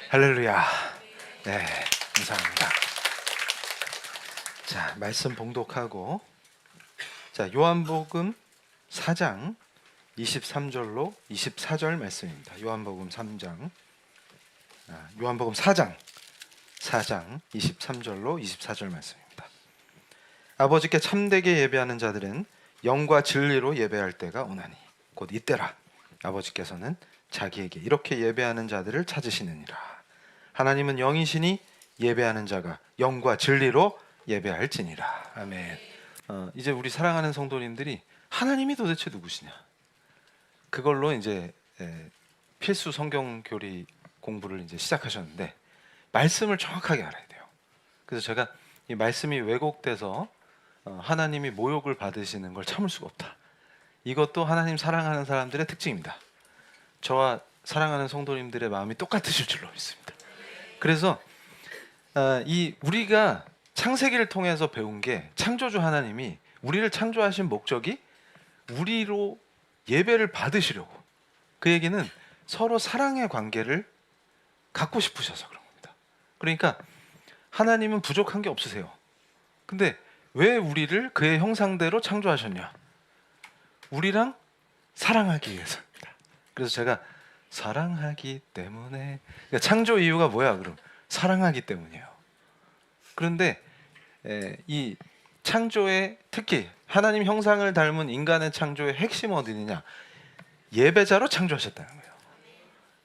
할렐루야. 네, 감사합니다. 자, 말씀 봉독하고, 자, 요한복음 4장 23절로 24절 말씀입니다. 요한복음 3장, 요한복음 4장 23절로 24절 말씀입니다. 아버지께 참되게 예배하는 자들은 영과 진리로 예배할 때가 오나니 곧 이때라. 아버지께서는 자기에게 이렇게 예배하는 자들을 찾으시느니라. 하나님은 영이시니 예배하는 자가 영과 진리로 예배할지니라. 아멘. 이제 우리 사랑하는 성도님들이 하나님이 도대체 누구시냐? 그걸로 이제 필수 성경 교리 공부를 이제 시작하셨는데 말씀을 정확하게 알아야 돼요. 그래서 제가 이 말씀이 왜곡돼서 하나님이 모욕을 받으시는 걸 참을 수가 없다. 이것도 하나님 사랑하는 사람들의 특징입니다. 저와 사랑하는 성도님들의 마음이 똑같으실 줄로 믿습니다. 그래서 이 우리가 창세기를 통해서 배운 게 창조주 하나님이 우리를 창조하신 목적이 우리로 예배를 받으시려고, 그 얘기는 서로 사랑의 관계를 갖고 싶으셔서 그런 겁니다. 그러니까 하나님은 부족한 게 없으세요. 근데 왜 우리를 그의 형상대로 창조하셨냐? 우리랑 사랑하기 위해서입니다. 그래서 제가 사랑하기 때문에, 그러니까 창조 이유가 뭐야? 그럼 사랑하기 때문이에요. 그런데 이 창조의, 특히 하나님 형상을 닮은 인간의 창조의 핵심은 어디느냐? 예배자로 창조하셨다는 거예요.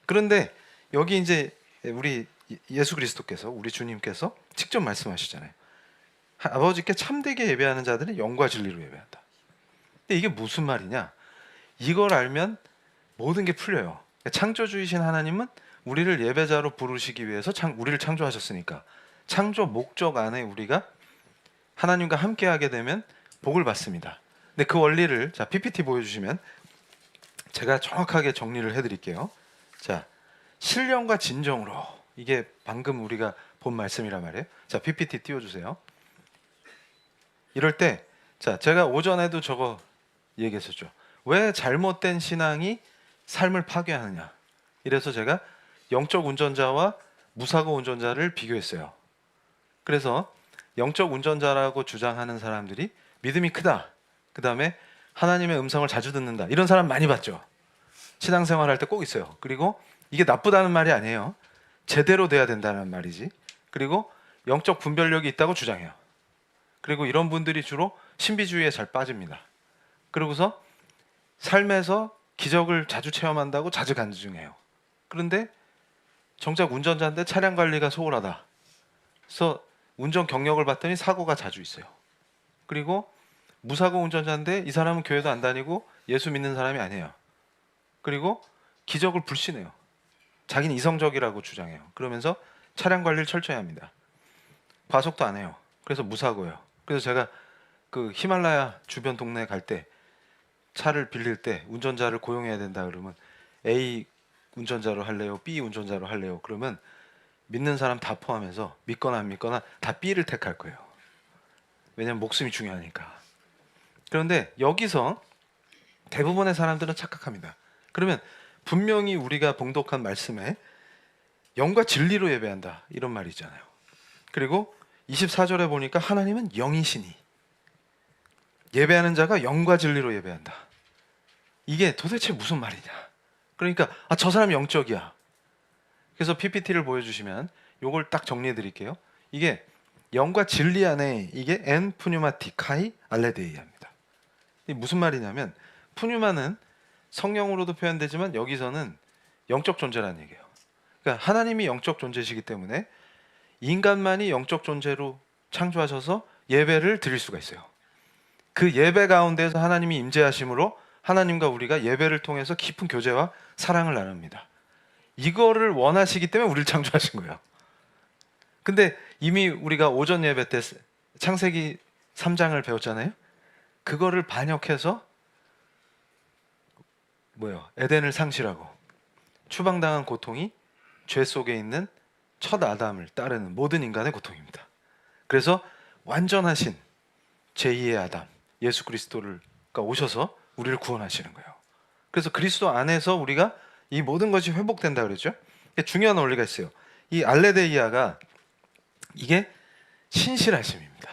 그런데 여기 이제 우리 예수 그리스도께서, 우리 주님께서 직접 말씀하시잖아요. 아버지께 참되게 예배하는 자들은 영과 진리로 예배한다. 근데 이게 무슨 말이냐? 이걸 알면 모든 게 풀려요. 창조주이신 하나님은 우리를 예배자로 부르시기 위해서 우리를 창조하셨으니까 창조 목적 안에 우리가 하나님과 함께하게 되면 복을 받습니다. 근데 그 원리를, 자, PPT 보여주시면 제가 정확하게 정리를 해드릴게요. 자, 신령과 진정으로, 이게 방금 우리가 본 말씀이란 말이에요. 자, PPT 띄워주세요. 이럴 때, 자, 제가 오전에도 저거 얘기했었죠. 왜 잘못된 신앙이 삶을 파괴하느냐? 이래서 제가 영적 운전자와 무사고 운전자를 비교했어요. 그래서 영적 운전자라고 주장하는 사람들이 믿음이 크다, 그 다음에 하나님의 음성을 자주 듣는다, 이런 사람 많이 봤죠. 신앙생활 할 때 꼭 있어요. 그리고 이게 나쁘다는 말이 아니에요. 제대로 돼야 된다는 말이지. 그리고 영적 분별력이 있다고 주장해요. 그리고 이런 분들이 주로 신비주의에 잘 빠집니다. 그러고서 삶에서 기적을 자주 체험한다고 자주 간증해요. 그런데 정작 운전자인데 차량 관리가 소홀하다, 그래서 운전 경력을 봤더니 사고가 자주 있어요. 그리고 무사고 운전자인데 이 사람은 교회도 안 다니고 예수 믿는 사람이 아니에요. 그리고 기적을 불신해요. 자기는 이성적이라고 주장해요. 그러면서 차량 관리를 철저히 합니다. 과속도 안 해요. 그래서 무사고예요. 그래서 제가 그 히말라야 주변 동네에 갈 때, 차를 빌릴 때 운전자를 고용해야 된다 그러면 A 운전자로 할래요? B 운전자로 할래요? 그러면 믿는 사람 다 포함해서 믿거나 안 믿거나 다 B를 택할 거예요. 왜냐면 목숨이 중요하니까. 그런데 여기서 대부분의 사람들은 착각합니다. 그러면 분명히 우리가 봉독한 말씀에 영과 진리로 예배한다, 이런 말이 있잖아요. 그리고 24절에 보니까 하나님은 영이시니 예배하는 자가 영과 진리로 예배한다. 이게 도대체 무슨 말이냐? 그러니까 저 사람 영적이야. 그래서 PPT를 보여주시면 요걸 딱 정리해 드릴게요. 이게 영과 진리 안에 이게 엔 푸뉴마티카이 알레데이아입니다. 이게 무슨 말이냐면, 푸뉴마는 성령으로도 표현되지만 여기서는 영적 존재라는 얘기예요. 그러니까 하나님이 영적 존재시기 때문에 인간만이 영적 존재로 창조하셔서 예배를 드릴 수가 있어요. 그 예배 가운데서 하나님이 임재하심으로 하나님과 우리가 예배를 통해서 깊은 교제와 사랑을 나눕니다. 이거를 원하시기 때문에 우리를 창조하신 거예요. 근데 이미 우리가 오전 예배 때 창세기 3장을 배웠잖아요. 그거를 반역해서 에덴을 상실하고 추방당한 고통이 죄 속에 있는 첫 아담을 따르는 모든 인간의 고통입니다. 그래서 완전하신 제2의 아담 예수 그리스도가 오셔서 우리를 구원하시는 거예요. 그래서 그리스도 안에서 우리가 이 모든 것이 회복된다 그랬죠. 중요한 원리가 있어요. 이 알레데이아가 이게 신실하심입니다.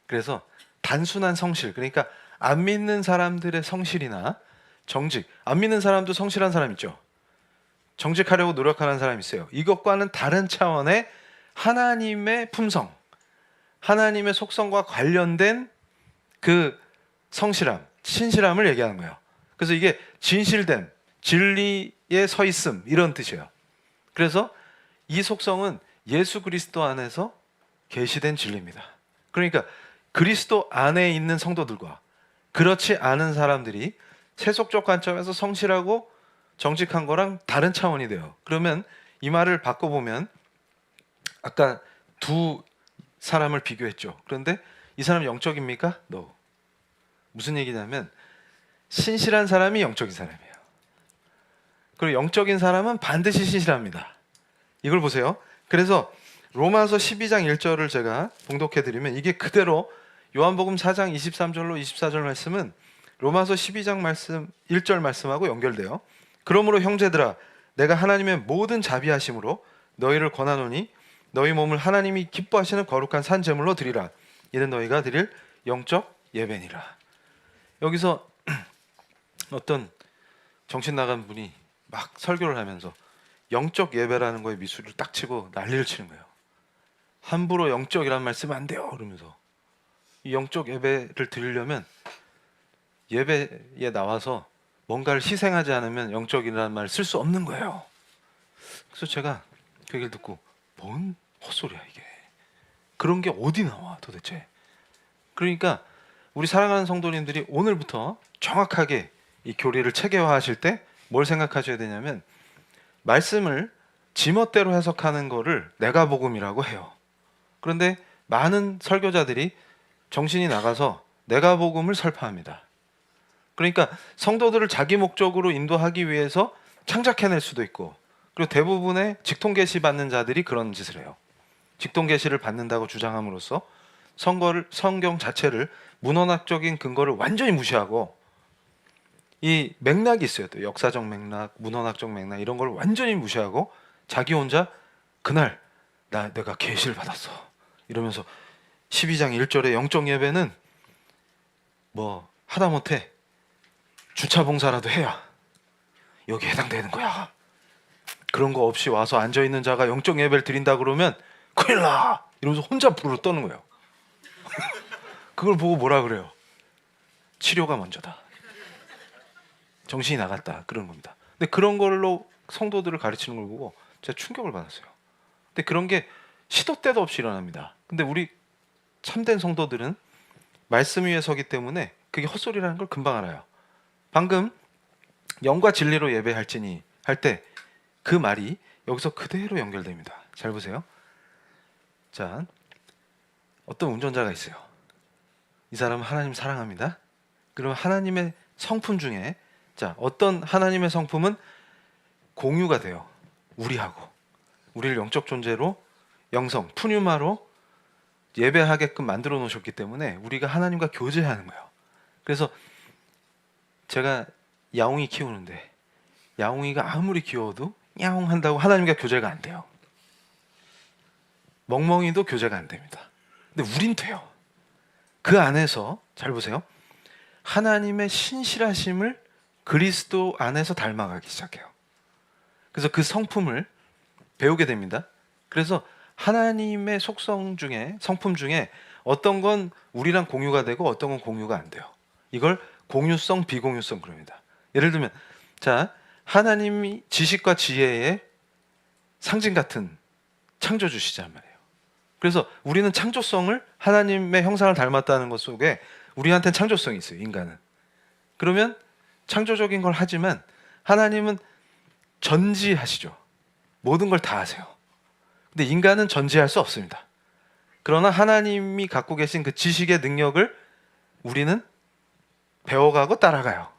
그래서 단순한 성실, 그러니까 안 믿는 사람들의 성실이나 정직, 안 믿는 사람도 성실한 사람 있죠. 정직하려고 노력하는 사람 있어요. 이것과는 다른 차원의 하나님의 품성, 하나님의 속성과 관련된 그 성실함, 신실함을 얘기하는 거예요. 그래서 이게 진실됨, 진리에 서 있음 이런 뜻이에요. 그래서 이 속성은 예수 그리스도 안에서 계시된 진리입니다. 그러니까 그리스도 안에 있는 성도들과 그렇지 않은 사람들이 세속적 관점에서 성실하고 정직한 거랑 다른 차원이 돼요. 그러면 이 말을 바꿔보면 아까 두 사람을 비교했죠. 그런데 이 사람 영적입니까? No. 무슨 얘기냐면 신실한 사람이 영적인 사람이에요. 그리고 영적인 사람은 반드시 신실합니다. 이걸 보세요. 그래서 로마서 12장 1절을 제가 봉독해드리면 이게 그대로 요한복음 4장 23절로 24절 말씀은 로마서 12장 말씀 1절 말씀하고 연결돼요. 그러므로 형제들아 내가 하나님의 모든 자비하심으로 너희를 권하노니 너희 몸을 하나님이 기뻐하시는 거룩한 산 제물로 드리라. 이는 너희가 드릴 영적 예배니라. 여기서 어떤 정신 나간 분이 막 설교를 하면서 영적 예배라는 거에 미술을 딱 치고 난리를 치는 거예요. 함부로 영적이란 말 쓰면 안 돼요. 그러면서 이 영적 예배를 드리려면 예배에 나와서 뭔가를 희생하지 않으면 영적이라는 말을 쓸 수 없는 거예요. 그래서 제가 그 얘기를 듣고 뭔 헛소리야 이게. 그런 게 어디 나와 도대체. 그러니까 우리 사랑하는 성도님들이 오늘부터 정확하게 이 교리를 체계화하실 때 뭘 생각하셔야 되냐면 말씀을 지멋대로 해석하는 거를 내가 복음이라고 해요. 그런데 많은 설교자들이 정신이 나가서 내가 복음을 설파합니다. 그러니까 성도들을 자기 목적으로 인도하기 위해서 창작해낼 수도 있고, 그리고 대부분의 직통계시 받는 자들이 그런 짓을 해요. 직통계시를 받는다고 주장함으로써 성경 자체를 문헌학적인 근거를 완전히 무시하고, 이 맥락이 있어요. 또 역사적 맥락, 문헌학적 맥락 이런 걸 완전히 무시하고 자기 혼자 그날 내가 계시를 받았어 이러면서 12장 1절의 영적 예배는 뭐 하다못해 주차 봉사라도 해야 여기에 해당되는 거야. 그런 거 없이 와서 앉아있는 자가 영적 예배를 드린다 그러면 큰일 나! 이러면서 혼자 부르르 떠는 거예요. 그걸 보고 뭐라 그래요? 치료가 먼저다. 정신이 나갔다. 그런 겁니다. 근데 그런 걸로 성도들을 가르치는 걸 보고 제가 충격을 받았어요. 근데 그런 게 시도 때도 없이 일어납니다. 근데 우리 참된 성도들은 말씀 위에 서기 때문에 그게 헛소리라는 걸 금방 알아요. 방금 영과 진리로 예배할지니 할 때 그 말이 여기서 그대로 연결됩니다. 잘 보세요. 자, 어떤 운전자가 있어요. 이 사람은 하나님 사랑합니다. 그러면 하나님의 성품 중에 어떤 하나님의 성품은 공유가 돼요. 우리하고 우리를 영적 존재로 영성, 푸뉴마로 예배하게끔 만들어 놓으셨기 때문에 우리가 하나님과 교제하는 거예요. 그래서 제가 야옹이 키우는데 야옹이가 아무리 귀여워도 야옹 한다고 하나님과 교제가 안 돼요. 멍멍이도 교제가 안 됩니다. 근데 우린 돼요. 그 안에서 잘 보세요. 하나님의 신실하심을 그리스도 안에서 닮아가기 시작해요. 그래서 그 성품을 배우게 됩니다. 그래서 하나님의 속성 중에, 성품 중에 어떤 건 우리랑 공유가 되고 어떤 건 공유가 안 돼요. 이걸 공유성, 비공유성 그럽니다. 예를 들면 하나님이 지식과 지혜의 상징 같은 창조주시란 말이에요. 그래서 우리는 창조성을 하나님의 형상을 닮았다는 것 속에 우리한테는 창조성이 있어요. 인간은. 그러면 창조적인 걸 하지만 하나님은 전지하시죠. 모든 걸 다 하세요. 근데 인간은 전지할 수 없습니다. 그러나 하나님이 갖고 계신 그 지식의 능력을 우리는 배워가고 따라가요.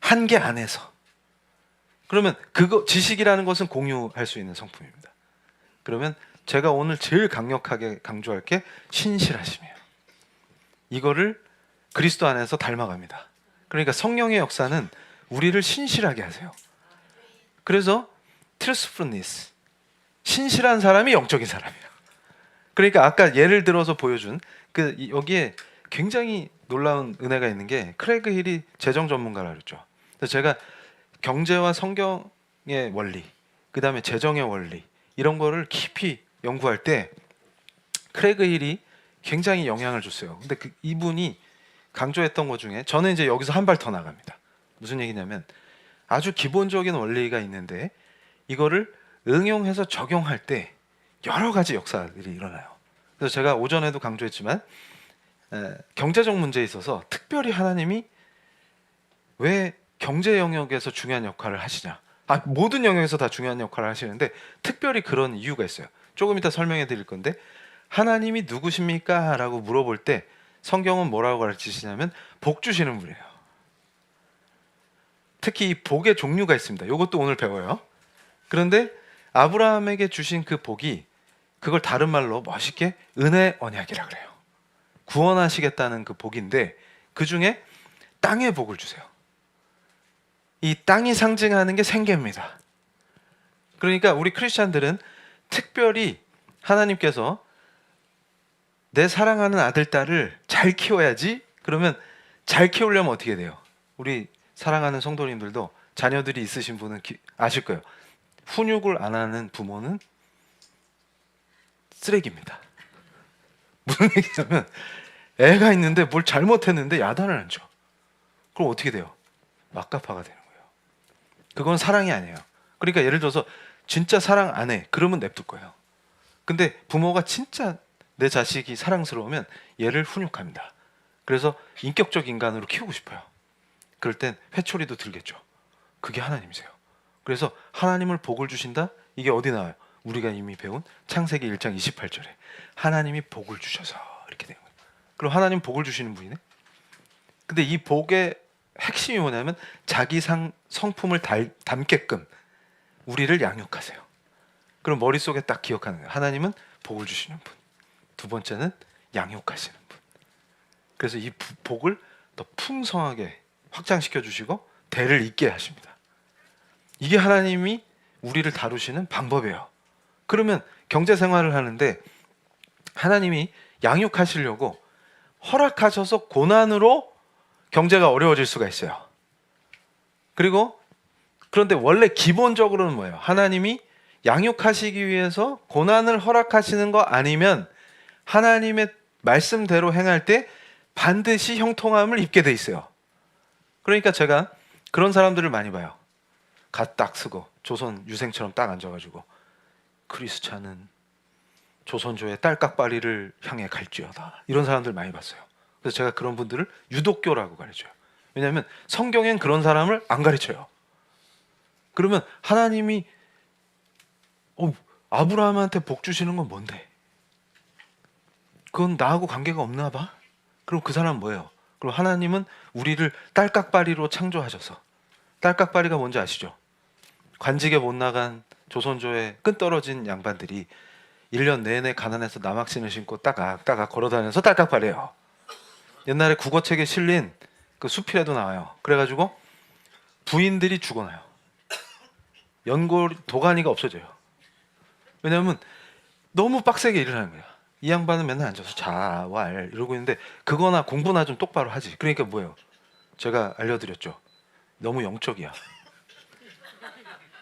한계 안에서. 그러면 그거 지식이라는 것은 공유할 수 있는 성품입니다. 그러면 제가 오늘 제일 강력하게 강조할 게 신실하심이에요. 이거를 그리스도 안에서 닮아갑니다. 그러니까 성령의 역사는 우리를 신실하게 하세요. 그래서 truthfulness, 신실한 사람이 영적인 사람이에요. 그러니까 아까 예를 들어서 보여준 여기에 굉장히 놀라운 은혜가 있는 게, 크레그 힐이 재정 전문가라 그랬죠. 그래서 제가 경제와 성경의 원리, 그 다음에 재정의 원리, 이런 거를 깊이 연구할 때 크레그 힐이 굉장히 영향을 줬어요. 근데 이분이 강조했던 것 중에, 저는 이제 여기서 한 발 더 나갑니다. 무슨 얘기냐면, 아주 기본적인 원리가 있는데 이거를 응용해서 적용할 때 여러 가지 역사들이 일어나요. 그래서 제가 오전에도 강조했지만, 경제적 문제에 있어서 특별히 하나님이 왜 경제 영역에서 중요한 역할을 하시냐, 모든 영역에서 다 중요한 역할을 하시는데 특별히 그런 이유가 있어요. 조금 이따 설명해 드릴 건데, 하나님이 누구십니까? 라고 물어볼 때 성경은 뭐라고 가르치시냐면 복 주시는 분이에요. 특히 이 복의 종류가 있습니다. 이것도 오늘 배워요. 그런데 아브라함에게 주신 그 복이, 그걸 다른 말로 멋있게 은혜 언약이라 그래요. 구원하시겠다는 그 복인데, 그 중에 땅의 복을 주세요. 이 땅이 상징하는 게 생계입니다. 그러니까 우리 크리스찬들은 특별히 하나님께서 내 사랑하는 아들, 딸을 잘 키워야지. 그러면 잘 키우려면 어떻게 돼요? 우리 사랑하는 성도님들도 자녀들이 있으신 분은 아실 거예요. 훈육을 안 하는 부모는 쓰레기입니다. 무슨 얘기냐면, 애가 있는데 뭘 잘못했는데 야단을 안 줘. 그럼 어떻게 돼요? 막가파가 되는 거예요. 그건 사랑이 아니에요. 그러니까 예를 들어서 진짜 사랑 안 해, 그러면 냅둘 거예요. 근데 부모가 진짜 내 자식이 사랑스러우면 얘를 훈육합니다. 그래서 인격적 인간으로 키우고 싶어요. 그럴 땐 회초리도 들겠죠. 그게 하나님이세요. 그래서 하나님을 복을 주신다? 이게 어디 나와요? 우리가 이미 배운 창세기 1장 28절에 하나님이 복을 주셔서 이렇게 되는 거예요. 그럼 하나님 복을 주시는 분이네? 근데 이 복의 핵심이 뭐냐면, 자기 성품을 담게끔 우리를 양육하세요. 그럼 머릿속에 딱 기억하는 거예요. 하나님은 복을 주시는 분, 두 번째는 양육하시는 분. 그래서 이 복을 더 풍성하게 확장시켜 주시고 대를 잇게 하십니다. 이게 하나님이 우리를 다루시는 방법이에요. 그러면 경제 생활을 하는데 하나님이 양육하시려고 허락하셔서 고난으로 경제가 어려워질 수가 있어요. 그런데 원래 기본적으로는 뭐예요? 하나님이 양육하시기 위해서 고난을 허락하시는 거 아니면 하나님의 말씀대로 행할 때 반드시 형통함을 입게 돼 있어요. 그러니까 제가 그런 사람들을 많이 봐요. 갓 딱 쓰고 조선 유생처럼 딱 앉아가지고, 크리스찬은 조선조의 딸깍바리를 향해 갈지어다, 이런 사람들 많이 봤어요. 그래서 제가 그런 분들을 유독교라고 가르쳐요. 왜냐하면 성경엔 그런 사람을 안 가르쳐요. 그러면 하나님이 아브라함한테 복 주시는 건 뭔데? 그건 나하고 관계가 없나 봐? 그럼 그 사람은 뭐예요? 그럼 하나님은 우리를 딸깍바리로 창조하셔서, 딸깍바리가 뭔지 아시죠? 관직에 못 나간 조선조의 끈떨어진 양반들이 1년 내내 가난해서 나막신을 신고 따각따각 걸어다녀서 딸깍바리예요. 옛날에 국어책에 실린 그 수필에도 나와요. 그래가지고 부인들이 죽어나요. 연골 도가니가 없어져요. 왜냐하면 너무 빡세게 일을 하는 거야. 이 양반은 맨날 앉아서 자왈 이러고 있는데, 그거나 공부나 좀 똑바로 하지. 그러니까 뭐예요? 제가 알려드렸죠. 너무 영적이야.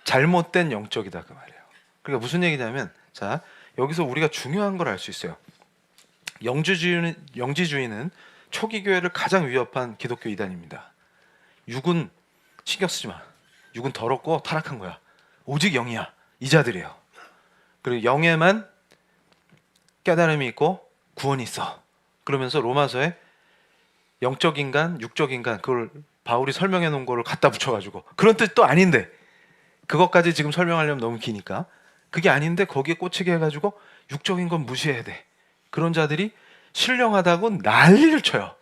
잘못된 영적이다, 그 말이에요. 그러니까 무슨 얘기냐면, 자, 여기서 우리가 중요한 걸 알 수 있어요. 영지주의는 초기 교회를 가장 위협한 기독교 이단입니다. 육은 신경 쓰지 마. 육은 더럽고 타락한 거야. 오직 영이야. 이 자들이에요. 그리고 영에만 깨달음이 있고 구원이 있어. 그러면서 로마서에 영적 인간, 육적 인간, 그걸 바울이 설명해 놓은 거를 갖다 붙여가지고, 그런 뜻도 아닌데, 그것까지 지금 설명하려면 너무 기니까, 그게 아닌데 거기에 꽂히게 해가지고 육적인 건 무시해야 돼. 그런 자들이 신령하다고 난리를 쳐요.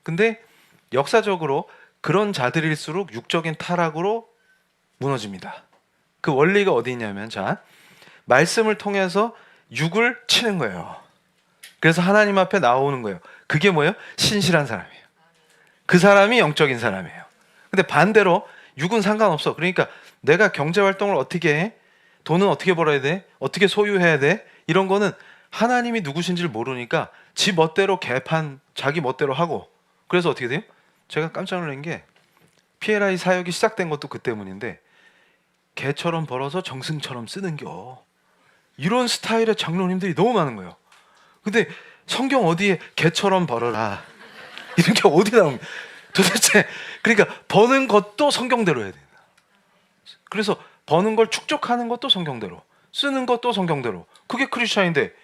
근데 역사적으로 그런 자들일수록 육적인 타락으로 무너집니다. 그 원리가 어디 있냐면, 자, 말씀을 통해서 육을 치는 거예요. 그래서 하나님 앞에 나오는 거예요. 그게 뭐예요? 신실한 사람이에요. 그 사람이 영적인 사람이에요. 근데 반대로 육은 상관없어. 그러니까 내가 경제 활동을 어떻게 해? 돈은 어떻게 벌어야 돼? 어떻게 소유해야 돼? 이런 거는 하나님이 누구신지를 모르니까 지 멋대로 개판 자기 멋대로 하고, 그래서 어떻게 돼요? 제가 깜짝 놀란 게 PLI 사역이 시작된 것도 그 때문인데, 개처럼 벌어서 정승처럼 쓰는겨, 이런 스타일의 장로님들이 너무 많은 거예요. 근데 성경 어디에 개처럼 벌어라 이런 게 어디 나옵니까? 도대체. 그러니까 버는 것도 성경대로 해야 된다. 그래서 버는 걸 축적하는 것도 성경대로, 쓰는 것도 성경대로. 그게 크리스찬인데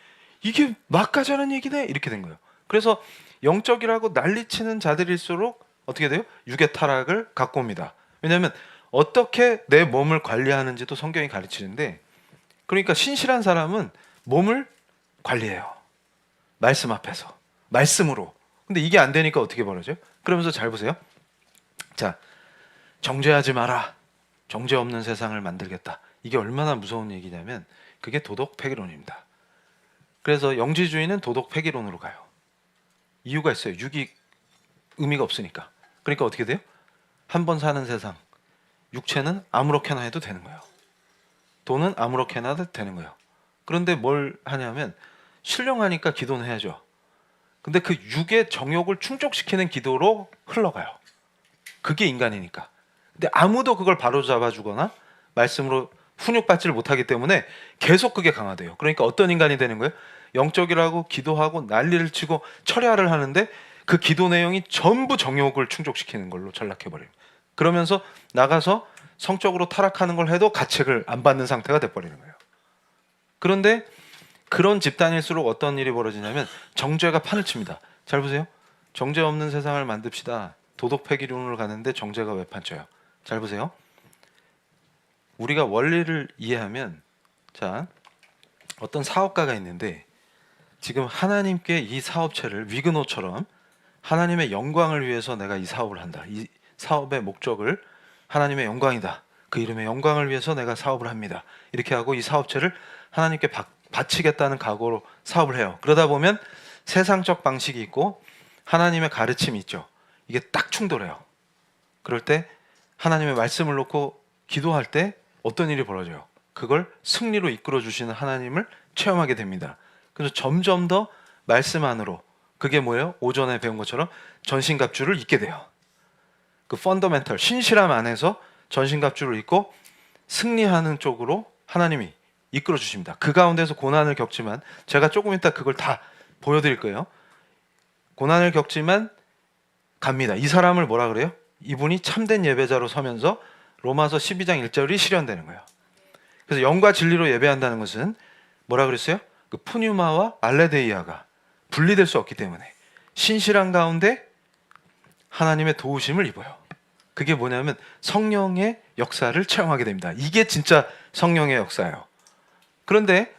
이게 막가자는 얘기네, 이렇게 된 거예요. 그래서 영적이라고 난리치는 자들일수록 어떻게 돼요? 육의 타락을 갖고 옵니다. 왜냐하면 어떻게 내 몸을 관리하는지도 성경이 가르치는데, 그러니까 신실한 사람은 몸을 관리해요. 말씀 앞에서, 말씀으로. 근데 이게 안 되니까 어떻게 벌어져요? 그러면서 잘 보세요. 자, 정죄하지 마라. 정죄 없는 세상을 만들겠다. 이게 얼마나 무서운 얘기냐면 그게 도덕 폐기론입니다. 그래서 영지주의는 도덕 폐기론으로 가요. 이유가 있어요. 육이 의미가 없으니까. 그러니까 어떻게 돼요? 한 번 사는 세상, 육체는 아무렇게나 해도 되는 거예요. 돈은 아무렇게나 해도 되는 거예요. 그런데 뭘 하냐면 신령하니까 기도는 해야죠. 근데 그 육의 정욕을 충족시키는 기도로 흘러가요. 그게 인간이니까. 근데 아무도 그걸 바로잡아 주거나 말씀으로 훈육받지를 못하기 때문에 계속 그게 강화돼요. 그러니까 어떤 인간이 되는 거예요? 영적이라고 기도하고 난리를 치고 철야를 하는데 그 기도 내용이 전부 정욕을 충족시키는 걸로 전락해버려요. 그러면서 나가서 성적으로 타락하는 걸 해도 가책을 안 받는 상태가 돼버리는 거예요. 그런데 그런 집단일수록 어떤 일이 벌어지냐면 정죄가 판을 칩니다. 잘 보세요. 정죄 없는 세상을 만듭시다. 도덕 폐기론으로 가는데 정죄가 왜 판쳐요? 잘 보세요. 우리가 원리를 이해하면, 자, 어떤 사업가가 있는데 지금 하나님께 이 사업체를 위그노처럼 하나님의 영광을 위해서 내가 이 사업을 한다. 이 사업의 목적을 하나님의 영광이다. 그 이름의 영광을 위해서 내가 사업을 합니다. 이렇게 하고 이 사업체를 하나님께 바치겠다는 각오로 사업을 해요. 그러다 보면 세상적 방식이 있고 하나님의 가르침이 있죠. 이게 딱 충돌해요. 그럴 때 하나님의 말씀을 놓고 기도할 때 어떤 일이 벌어져요? 그걸 승리로 이끌어 주시는 하나님을 체험하게 됩니다. 그래서 점점 더 말씀 안으로, 그게 뭐예요? 오전에 배운 것처럼 전신갑주를 입게 돼요. 그 펀더멘털, 신실함 안에서 전신갑주를 입고 승리하는 쪽으로 하나님이 이끌어 주십니다. 그 가운데서 고난을 겪지만, 제가 조금 이따 그걸 다 보여드릴 거예요. 고난을 겪지만 갑니다. 이 사람을 뭐라 그래요? 이분이 참된 예배자로 서면서 로마서 12장 1절이 실현되는 거예요. 그래서 영과 진리로 예배한다는 것은 뭐라 그랬어요? 그 푸뉴마와 알레데이아가 분리될 수 없기 때문에 신실한 가운데 하나님의 도우심을 입어요. 그게 뭐냐면 성령의 역사를 체험하게 됩니다. 이게 진짜 성령의 역사예요. 그런데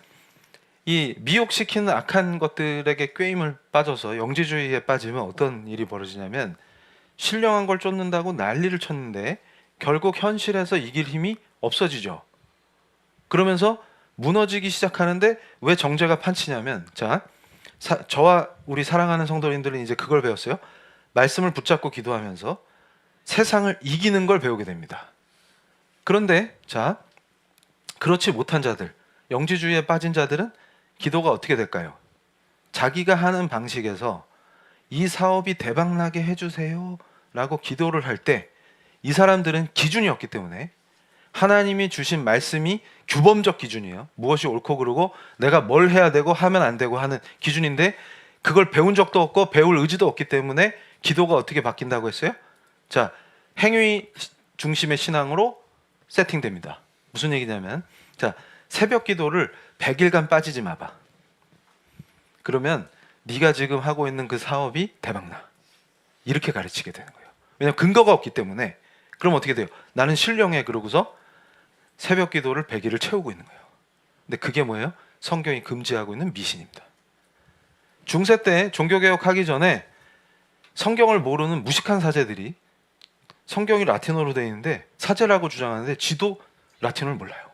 이 미혹시키는 악한 것들에게 꾀임을 빠져서 영지주의에 빠지면 어떤 일이 벌어지냐면, 신령한 걸 쫓는다고 난리를 쳤는데 결국 현실에서 이길 힘이 없어지죠. 그러면서 무너지기 시작하는데 왜 정죄가 판치냐면, 자, 저와 우리 사랑하는 성도님들은 이제 그걸 배웠어요. 말씀을 붙잡고 기도하면서 세상을 이기는 걸 배우게 됩니다. 그런데 자, 그렇지 못한 자들, 영지주의에 빠진 자들은 기도가 어떻게 될까요? 자기가 하는 방식에서 이 사업이 대박나게 해주세요 라고 기도를 할 때 이 사람들은 기준이 없기 때문에, 하나님이 주신 말씀이 규범적 기준이에요. 무엇이 옳고 그르고 내가 뭘 해야 되고 하면 안 되고 하는 기준인데, 그걸 배운 적도 없고 배울 의지도 없기 때문에 기도가 어떻게 바뀐다고 했어요? 자, 행위 중심의 신앙으로 세팅됩니다. 무슨 얘기냐면, 자, 새벽 기도를 100일간 빠지지 마봐. 그러면 네가 지금 하고 있는 그 사업이 대박나. 이렇게 가르치게 되는 거예요. 왜냐하면 근거가 없기 때문에. 그럼 어떻게 돼요? 나는 신령해 그러고서 새벽 기도를 100일을 채우고 있는 거예요. 근데 그게 뭐예요? 성경이 금지하고 있는 미신입니다. 중세 때 종교개혁 하기 전에 성경을 모르는 무식한 사제들이, 성경이 라틴어로 되어 있는데 사제라고 주장하는데 지도 라틴어를 몰라요.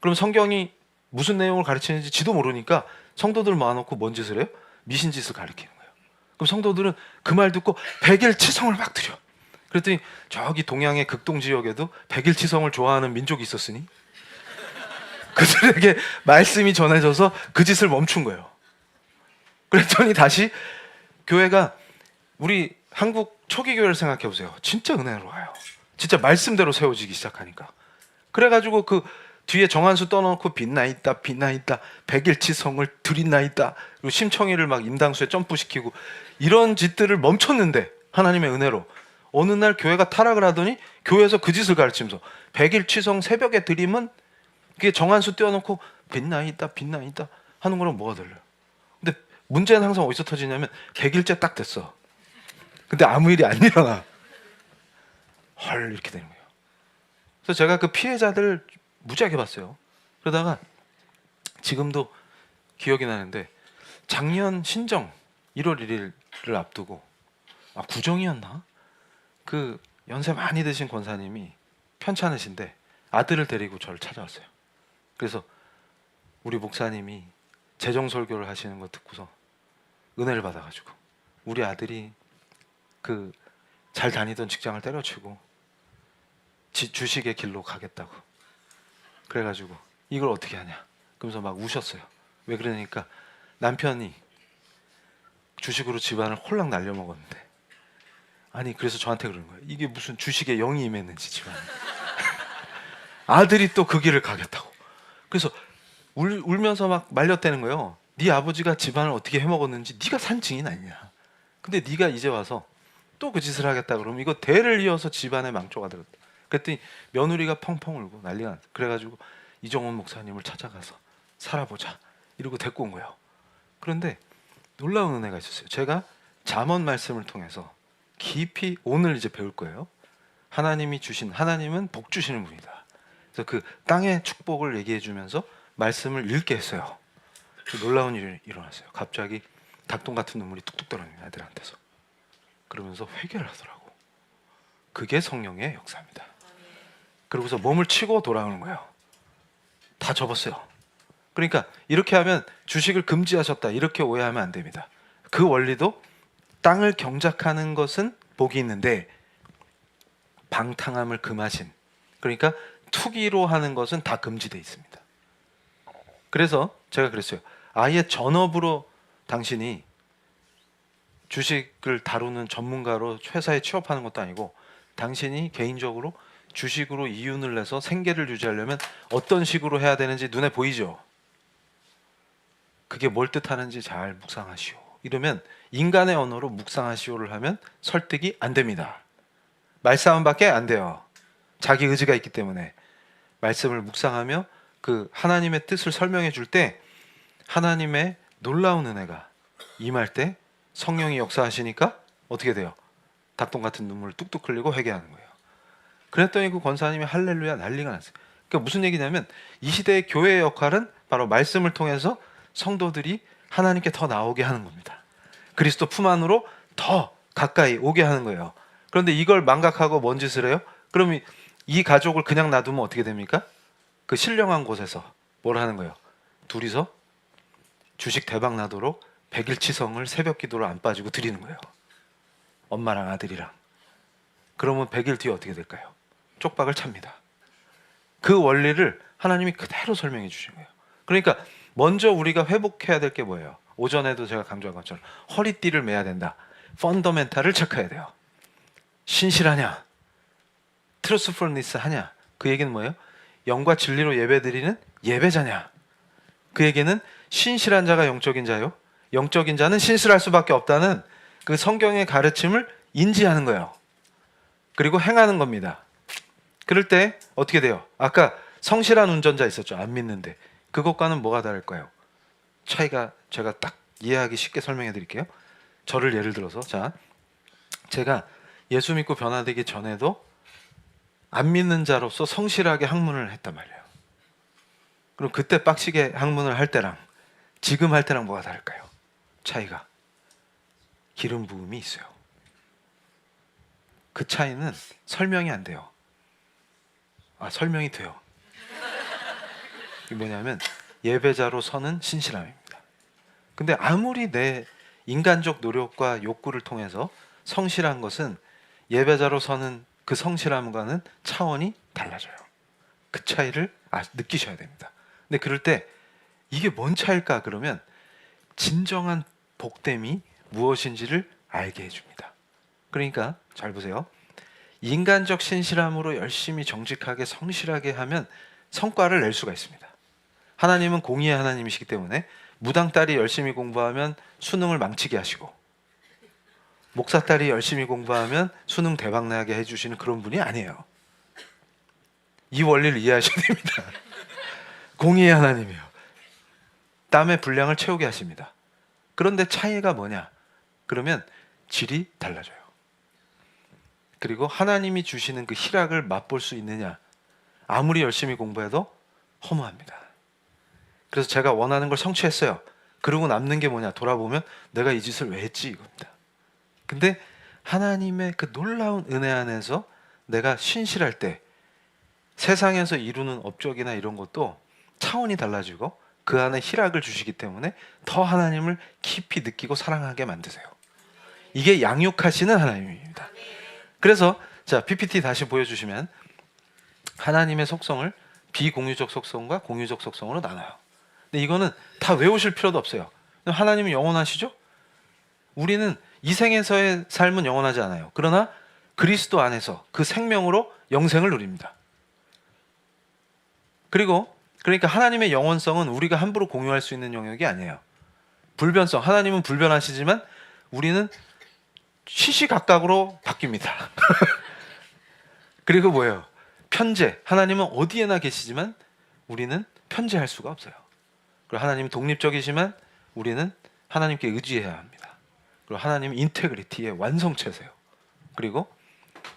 그럼 성경이 무슨 내용을 가르치는지 지도 모르니까 성도들 모아놓고 뭔 짓을 해요? 미신짓을 가르치는 거예요. 그럼 성도들은 그 말 듣고 100일 치성을 막 드려. 그랬더니 저기 동양의 극동 지역에도 100일 치성을 좋아하는 민족이 있었으니 그들에게 말씀이 전해져서 그 짓을 멈춘 거예요. 그랬더니 다시 교회가, 우리 한국 초기 교회를 생각해 보세요. 진짜 은혜로워요. 진짜 말씀대로 세워지기 시작하니까. 그래가지고 그 뒤에 정한수 떠놓고 빛나있다 빛나있다 백일치성을 드린나있다, 그리고 심청이를 막 임당수에 점프시키고 이런 짓들을 멈췄는데 하나님의 은혜로 어느 날 교회가 타락을 하더니 교회에서 그 짓을 가르치면서 백일치성 새벽에 드리면 그게 정한수 띄워놓고 빛나있다 빛나있다 하는 거랑 뭐가 달라요? 근데 문제는 항상 어디서 터지냐면 100일째 딱 됐어. 근데 아무 일이 안 일어나. 헐, 이렇게 되는 거예요. 그래서 제가 그 피해자들 무지하게 봤어요. 그러다가 지금도 기억이 나는데, 작년 신정 1월 1일을 앞두고, 구정이었나? 그 연세 많이 드신 권사님이 편찮으신데 아들을 데리고 저를 찾아왔어요. 그래서 우리 목사님이 재정설교를 하시는 거 듣고서 은혜를 받아가지고 우리 아들이 그 잘 다니던 직장을 때려치고 주식의 길로 가겠다고, 그래가지고 이걸 어떻게 하냐 그러면서 막 우셨어요. 왜 그러니까 남편이 주식으로 집안을 홀랑 날려먹었는데, 아니 그래서 저한테 그러는 거예요. 이게 무슨 주식에 영이 임했는지 집안에. 아들이 또 그 길을 가겠다고. 그래서 울면서 막 말렸다는 거예요. 네 아버지가 집안을 어떻게 해먹었는지 네가 산 증인 아니냐. 근데 네가 이제 와서 또 그 짓을 하겠다 그러면 이거 대를 이어서 집안에 망조가 들었다. 그랬더니 며느리가 펑펑 울고 난리가 났다. 그래가지고 이정원 목사님을 찾아가서 살아보자 이러고 데리고 온 거예요. 그런데 놀라운 은혜가 있었어요. 제가 잠언 말씀을 통해서 깊이 오늘 이제 배울 거예요. 하나님이 주신, 하나님은 복 주시는 분이다. 그래서 그 땅의 축복을 얘기해 주면서 말씀을 읽게 했어요. 놀라운 일이 일어났어요. 갑자기 닭똥 같은 눈물이 뚝뚝 떨어집니다. 애들한테서. 그러면서 회개를 하더라고. 그게 성령의 역사입니다. 그러고서 몸을 치고 돌아오는 거예요. 다 접었어요. 그러니까 이렇게 하면 주식을 금지하셨다 이렇게 오해하면 안 됩니다. 그 원리도 땅을 경작하는 것은 복이 있는데 방탕함을 금하신, 그러니까 투기로 하는 것은 다 금지되어 있습니다. 그래서 제가 그랬어요. 아예 전업으로 당신이 주식을 다루는 전문가로 회사에 취업하는 것도 아니고, 당신이 개인적으로 주식으로 이윤을 내서 생계를 유지하려면 어떤 식으로 해야 되는지 눈에 보이죠? 그게 뭘 뜻하는지 잘 묵상하시오. 이러면 인간의 언어로 묵상하시오를 하면 설득이 안 됩니다. 말싸움밖에 안 돼요. 자기 의지가 있기 때문에. 말씀을 묵상하며 그 하나님의 뜻을 설명해 줄 때 하나님의 놀라운 은혜가 임할 때 성령이 역사하시니까 어떻게 돼요? 닭똥 같은 눈물을 뚝뚝 흘리고 회개하는 거예요. 그랬더니 그 권사님이 할렐루야 난리가 났어요. 그러니까 무슨 얘기냐면 이 시대의 교회의 역할은 바로 말씀을 통해서 성도들이 하나님께 더 나오게 하는 겁니다. 그리스도 품 안으로 더 가까이 오게 하는 거예요. 그런데 이걸 망각하고 뭔 짓을 해요? 그럼 이 가족을 그냥 놔두면 어떻게 됩니까? 그 신령한 곳에서 뭘 하는 거예요? 둘이서 주식 대박 나도록 백일치성을 새벽 기도로 안 빠지고 드리는 거예요. 엄마랑 아들이랑. 그러면 100일 뒤에 어떻게 될까요? 쪽박을 찹니다. 그 원리를 하나님이 그대로 설명해 주신 거예요. 그러니까 먼저 우리가 회복해야 될 게 뭐예요? 오전에도 제가 강조한 것처럼 허리띠를 매야 된다. 펀더멘탈을 체크해야 돼요. 신실하냐? 트루스풀니스 하냐? 그 얘기는 뭐예요? 영과 진리로 예배드리는 예배자냐? 그 얘기는 신실한 자가 영적인 자요. 영적인 자는 신실할 수밖에 없다는 그 성경의 가르침을 인지하는 거예요. 그리고 행하는 겁니다. 그럴 때 어떻게 돼요? 아까 성실한 운전자 있었죠. 안 믿는데. 그것과는 뭐가 다를까요? 차이가 제가 딱 이해하기 쉽게 설명해 드릴게요. 저를 예를 들어서, 자, 제가 예수 믿고 변화되기 전에도 안 믿는 자로서 성실하게 학문을 했단 말이에요. 그럼 그때 빡시게 학문을 할 때랑 지금 할 때랑 뭐가 다를까요? 차이가 기름 부음이 있어요. 그 차이는 설명이 안 돼요. 설명이 돼요. 이게 뭐냐면 예배자로 서는 신실함입니다. 근데 아무리 내 인간적 노력과 욕구를 통해서 성실한 것은 예배자로 서는 그 성실함과는 차원이 달라져요. 그 차이를 느끼셔야 됩니다. 근데 그럴 때 이게 뭔 차일까? 그러면 진정한 복됨이 무엇인지를 알게 해줍니다. 그러니까 잘 보세요. 인간적 신실함으로 열심히 정직하게 성실하게 하면 성과를 낼 수가 있습니다. 하나님은 공의의 하나님이시기 때문에 무당 딸이 열심히 공부하면 수능을 망치게 하시고, 목사 딸이 열심히 공부하면 수능 대박 나게 해주시는 그런 분이 아니에요. 이 원리를 이해하셔야 됩니다. 공의의 하나님이에요. 땀의 분량을 채우게 하십니다. 그런데 차이가 뭐냐? 그러면 질이 달라져요. 그리고 하나님이 주시는 그 희락을 맛볼 수 있느냐? 아무리 열심히 공부해도 허무합니다. 그래서 제가 원하는 걸 성취했어요. 그러고 남는 게 뭐냐? 돌아보면 내가 이 짓을 왜 했지? 이겁니다. 근데 하나님의 그 놀라운 은혜 안에서 내가 신실할 때 세상에서 이루는 업적이나 이런 것도 차원이 달라지고 그 안에 희락을 주시기 때문에 더 하나님을 깊이 느끼고 사랑하게 만드세요. 이게 양육하시는 하나님입니다. 그래서 자, PPT 다시 보여주시면 하나님의 속성을 비공유적 속성과 공유적 속성으로 나눠요. 근데 이거는 다 외우실 필요도 없어요. 하나님은 영원하시죠? 우리는 이 생에서의 삶은 영원하지 않아요. 그러나 그리스도 안에서 그 생명으로 영생을 누립니다. 그리고 그러니까 하나님의 영원성은 우리가 함부로 공유할 수 있는 영역이 아니에요. 불변성, 하나님은 불변하시지만 우리는 시시각각으로 바뀝니다. 그리고 뭐예요? 편재, 하나님은 어디에나 계시지만 우리는 편재할 수가 없어요. 그리고 하나님은 독립적이지만 우리는 하나님께 의지해야 합니다. 그리고 하나님은 인테그리티의 완성체세요. 그리고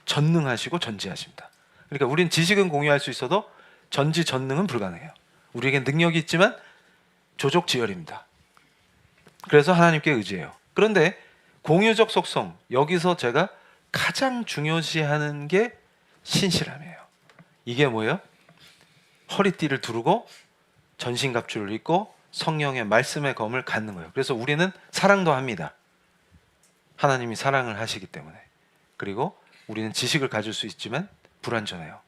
전능하시고 전지하십니다. 그러니까 우리는 지식은 공유할 수 있어도 전지전능은 불가능해요. 우리에게 능력이 있지만 조족지혈입니다. 그래서 하나님께 의지해요. 그런데 공유적 속성, 여기서 제가 가장 중요시하는 게 신실함이에요. 이게 뭐예요? 허리띠를 두르고 전신갑주를 입고 성령의 말씀의 검을 갖는 거예요. 그래서 우리는 사랑도 합니다. 하나님이 사랑을 하시기 때문에. 그리고 우리는 지식을 가질 수 있지만 불완전해요.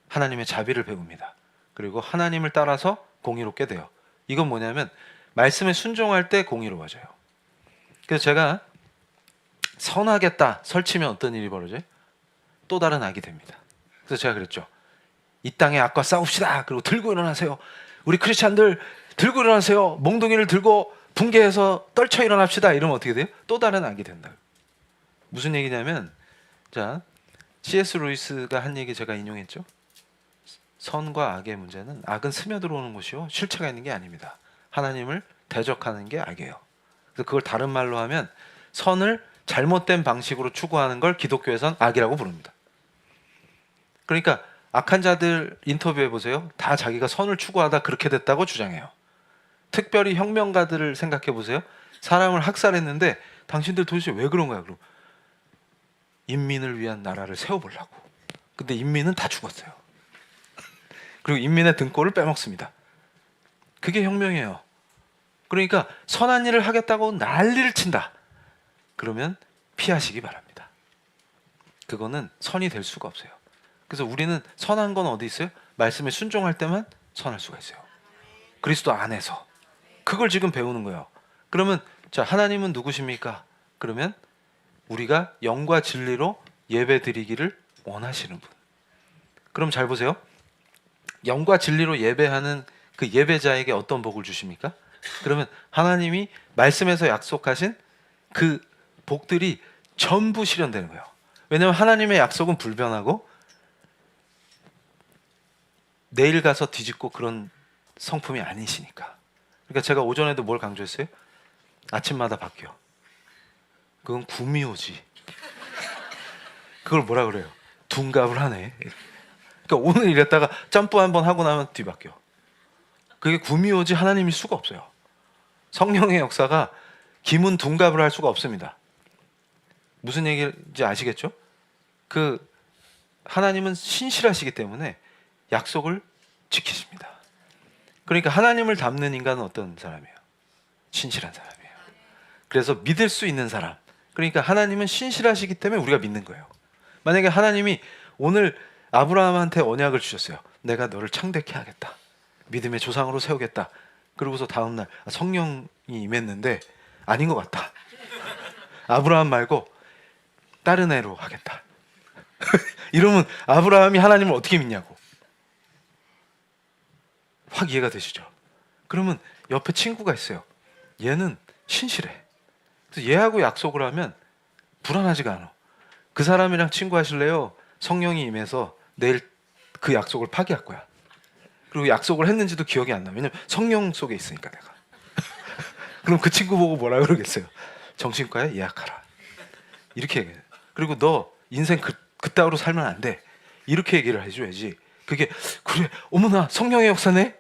하나님의 자비를 배웁니다. 그리고 하나님을 따라서 공의롭게 돼요. 이건 뭐냐면 말씀에 순종할 때 공의로워져요. 그래서 제가 선하겠다 설치면 어떤 일이 벌어져요? 또 다른 악이 됩니다. 그래서 제가 그랬죠. 이 땅의 악과 싸웁시다. 그리고 들고 일어나세요. 우리 크리스찬들 들고 일어나세요. 몽둥이를 들고 붕괴해서 떨쳐 일어납시다. 이러면 어떻게 돼요? 또 다른 악이 된다. 무슨 얘기냐면, 자, C.S. 루이스가 한 얘기 제가 인용했죠. 선과 악의 문제는 악은 스며들어오는 것이요 실체가 있는 게 아닙니다. 하나님을 대적하는 게 악이에요. 그래서 그걸 다른 말로 하면 선을 잘못된 방식으로 추구하는 걸 기독교에선 악이라고 부릅니다. 그러니까 악한 자들 인터뷰해 보세요. 다 자기가 선을 추구하다 그렇게 됐다고 주장해요. 특별히 혁명가들을 생각해 보세요. 사람을 학살했는데 당신들 도대체 왜 그런 거야? 그럼 인민을 위한 나라를 세워보려고. 근데 인민은 다 죽었어요. 그리고 인민의 등골을 빼먹습니다. 그게 혁명이에요. 그러니까 선한 일을 하겠다고 난리를 친다. 그러면 피하시기 바랍니다. 그거는 선이 될 수가 없어요. 그래서 우리는 선한 건 어디 있어요? 말씀에 순종할 때만 선할 수가 있어요. 그리스도 안에서. 그걸 지금 배우는 거예요. 그러면 자, 하나님은 누구십니까? 그러면 우리가 영과 진리로 예배 드리기를 원하시는 분. 그럼 잘 보세요. 영과 진리로 예배하는 그 예배자에게 어떤 복을 주십니까? 그러면 하나님이 말씀에서 약속하신 그 복들이 전부 실현되는 거예요. 왜냐하면 하나님의 약속은 불변하고 내일 가서 뒤집고 그런 성품이 아니시니까. 그러니까 제가 오전에도 뭘 강조했어요? 아침마다 바뀌어. 그건 구미호지. 그걸 뭐라 그래요? 둔갑을 하네. 그러니까 오늘 이랬다가 점프 한번 하고 나면 뒤바뀌어. 그게 구미호지 하나님일 수가 없어요. 성령의 역사가 기문 둔갑을 할 수가 없습니다. 무슨 얘기인지 아시겠죠? 그 하나님은 신실하시기 때문에 약속을 지키십니다. 그러니까 하나님을 닮는 인간은 어떤 사람이에요? 신실한 사람이에요. 그래서 믿을 수 있는 사람. 그러니까 하나님은 신실하시기 때문에 우리가 믿는 거예요. 만약에 하나님이 오늘 아브라함한테 언약을 주셨어요. 내가 너를 창대케 하겠다. 믿음의 조상으로 세우겠다. 그러고서 다음날 성령이 임했는데 아닌 것 같다. 아브라함 말고 다른 애로 하겠다. 이러면 아브라함이 하나님을 어떻게 믿냐고. 확 이해가 되시죠? 그러면 옆에 친구가 있어요. 얘는 신실해. 그래서 얘하고 약속을 하면 불안하지가 않아. 그 사람이랑 친구하실래요? 성령이 임해서 내일 그 약속을 파기할 거야. 그리고 약속을 했는지도 기억이 안 나. 왜냐면 성령 속에 있으니까 내가. 그럼 그 친구 보고 뭐라 그러겠어요? 정신과에 예약하라. 이렇게 얘기해요. 그리고 너 인생 그따위로 살면 안 돼. 이렇게 얘기를 해줘야지. 그게 그래 어머나 성령의 역사네.